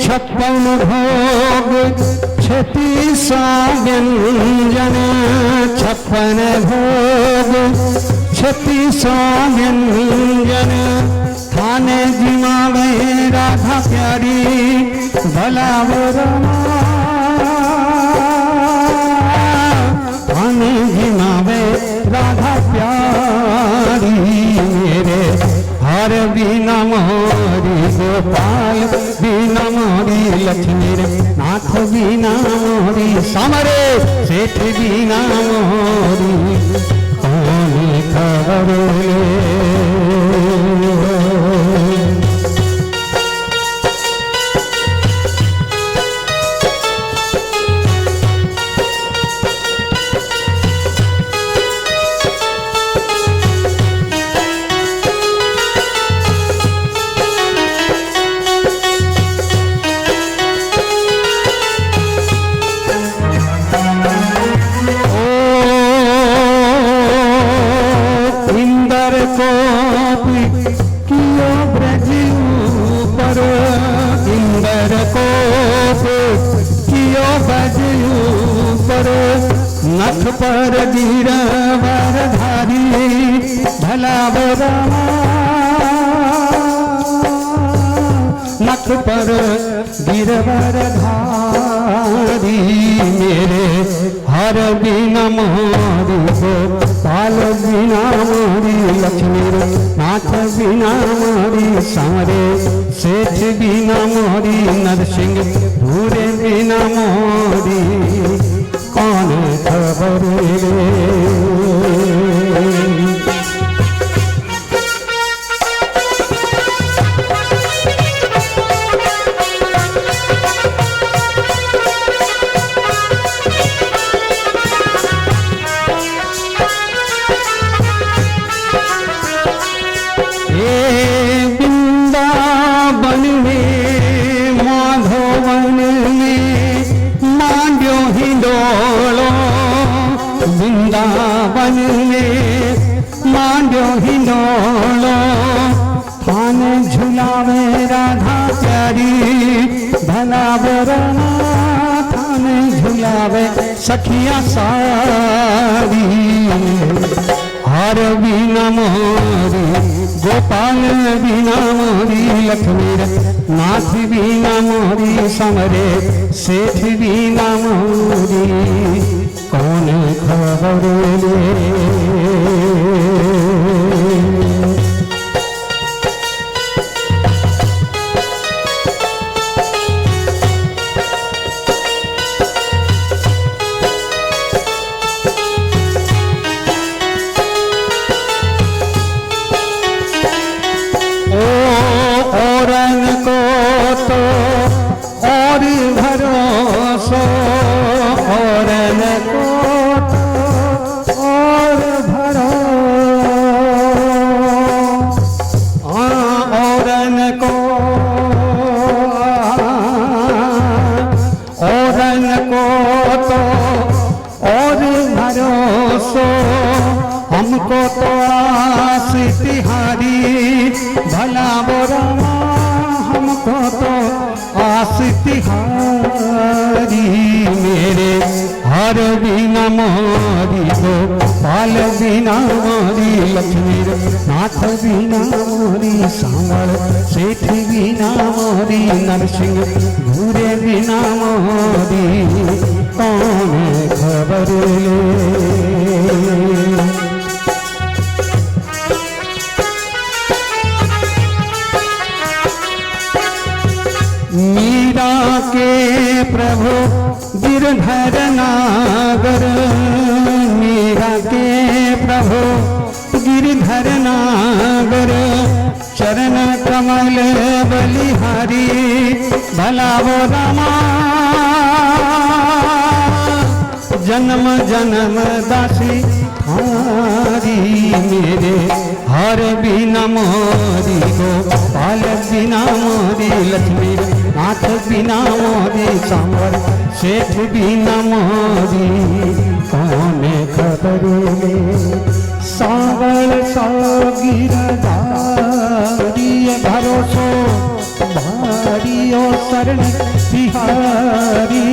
छप्पन भोग 36 व्यंजन, छप्पन भोग 36 व्यंजन, थाने जिमावे राधा प्यारी भला वो रमा, थाने जिमावे राधा प्यारी मेरे हर बिना मोरी गोपाल बिना मोरी लक्ष्मी नाथ बिना मोरी समरे सेठ बिना मोरी कौन खबर ले। नख पर गिरवर धारी भला बरमा, नख पर गिरवर धारी मेरे हर बिना मोरी गोपाल बिना मोरी लक्ष्मी नाथ बिना मोरी सामरे सेठ बिना मोरी नरसिंह भूरे बिना मोरी कौन खबर रे। वृंदावन में माधोवन में मांड्यो हिंडोलो, वृंदावन में मांड्यो हिंडोलो, थाने झुलावे राधा प्यारी भला बरना, थाने झुलावे सखिया सारी हर बिना मोरी गोपाल बिना मोरी लक्ष्मी नाथ बिना मोरी समरे सेठ बिना मोरी कौन खबर ले। हमको तो आस तिहारी भला बोरमा, हमको तो आस तिहारी मेरे हर बिना मोरी गोपाल बिना मोरी लक्ष्मी नाथ बिना मोरी सांवल सेठ बिना मोरी नरसिंह भूरे बिना मोरी कौन खबर ले। मीरा के प्रभु गिरधर नागर, मीरा के प्रभु गिरधर नागर, चरण कमल बलिहारी भला वो रामा, जन्म जन्म दासी हारी मेरे, हर बिना मोरी गोपाल बिना मोरी लक्ष्मी, नाथ बिना मोरी सांवर, सेठ बिना मोरी कौन खबर ले। सांवल सौ गिरधारी भरोसो भारी ओ शरण बिहारी,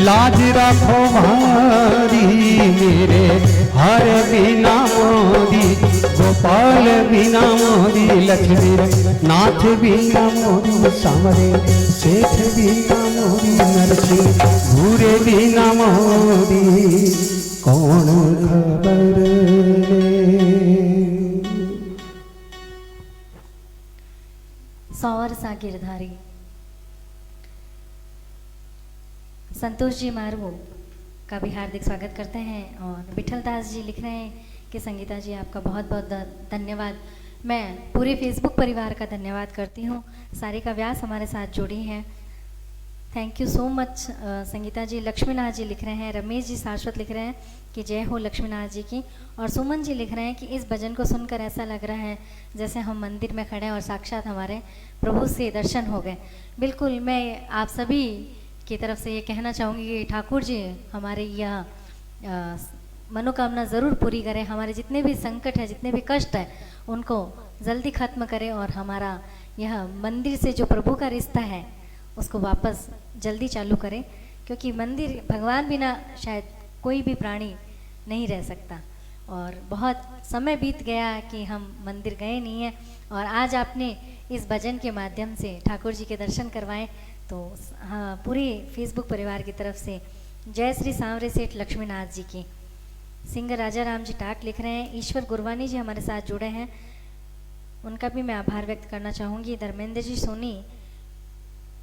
लाज रखो भारी मेरे, हर बिना मोदी गोपाल बिना मोदी लक्ष्मी, नाथ बिना मोदी सांवरे, सेठ बिना मोदी नरसिंह, भूरे बिना मोदी कौन खबर ले। सौर सा गिरधारी। संतोष जी मारू का भी हार्दिक स्वागत करते हैं। और विठल दास जी लिख रहे हैं कि संगीता जी आपका बहुत बहुत धन्यवाद। मैं पूरे फेसबुक परिवार का धन्यवाद करती हूँ। सारिका व्यास हमारे साथ जुड़ी हैं, thank you so much Sangeeta ji. Lakshminath ji लिख रहे हैं, रमेश जी शाश्वत लिख रहे हैं कि जय हो लक्ष्मीनाथ जी की। और सुमन जी लिख रहे हैं कि इस भजन को सुनकर ऐसा लग रहा है जैसे हम मंदिर में खड़े हैं और साक्षात हमारे प्रभु से दर्शन हो गए। बिल्कुल, मैं आप सभी की तरफ से ये कहना चाहूँगी कि ठाकुर जी हमारे यह मनोकामना ज़रूर पूरी करें, हमारे जितने भी संकट है, जितने भी कष्ट है, उनको जल्दी ख़त्म करें और हमारा यह मंदिर से जो प्रभु का रिश्ता है उसको वापस जल्दी चालू करें, क्योंकि मंदिर भगवान बिना शायद कोई भी प्राणी नहीं रह सकता। और बहुत समय बीत गया कि हम मंदिर गए नहीं हैं, और आज आपने इस भजन के माध्यम से ठाकुर जी के दर्शन करवाए। तो हाँ, पूरे फेसबुक परिवार की तरफ से जय श्री सांवरे सेठ लक्ष्मीनाथ जी की। सिंगर राजा राम जी टाक लिख रहे हैं, ईश्वर गुरवानी जी हमारे साथ जुड़े हैं, उनका भी मैं आभार व्यक्त करना चाहूँगी। धर्मेंद्र जी सोनी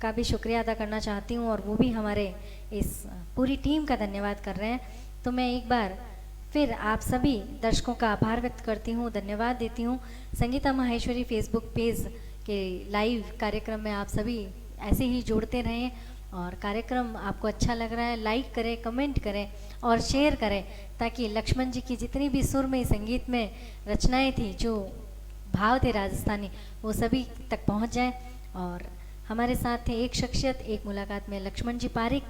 का भी शुक्रिया अदा करना चाहती हूँ, और वो भी हमारे इस पूरी टीम का धन्यवाद कर रहे हैं। तो मैं एक बार फिर आप सभी दर्शकों का आभार व्यक्त करती हूँ, धन्यवाद देती हूँ। संगीता माहेश्वरी फेसबुक पेज के लाइव कार्यक्रम में आप सभी ऐसे ही जुड़ते रहें, और कार्यक्रम आपको अच्छा लग रहा है लाइक करें, कमेंट करें और शेयर करें, ताकि लक्ष्मण जी की जितनी भी सुरमई संगीत में रचनाएं थी, जो भाव थे राजस्थानी, वो सभी तक पहुंच जाएं। और हमारे साथ थे एक शख्सियत एक मुलाकात में लक्ष्मण जी पारिक,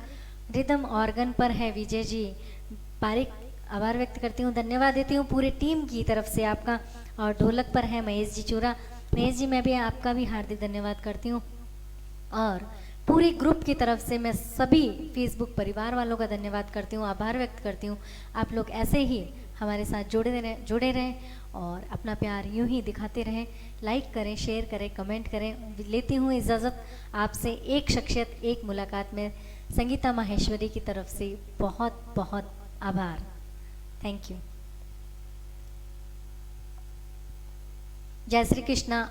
रिदम ऑर्गन पर है विजय जी पारिक, आभार व्यक्त करती हूँ, धन्यवाद देती हूँ पूरी टीम की तरफ से आपका। और ढोलक पर है महेश जी चूरा, महेश जी मैं भी आपका भी हार्दिक धन्यवाद करती हूँ। और पूरी ग्रुप की तरफ से मैं सभी फेसबुक परिवार वालों का धन्यवाद करती हूँ, आभार व्यक्त करती हूँ। आप लोग ऐसे ही हमारे साथ जुड़े रहें और अपना प्यार यूं ही दिखाते रहें, लाइक करें, शेयर करें, कमेंट करें। लेती हूँ इजाज़त आपसे एक शख्सियत एक मुलाकात में। संगीता माहेश्वरी की तरफ से बहुत बहुत आभार, थैंक यू। जय श्री कृष्णा।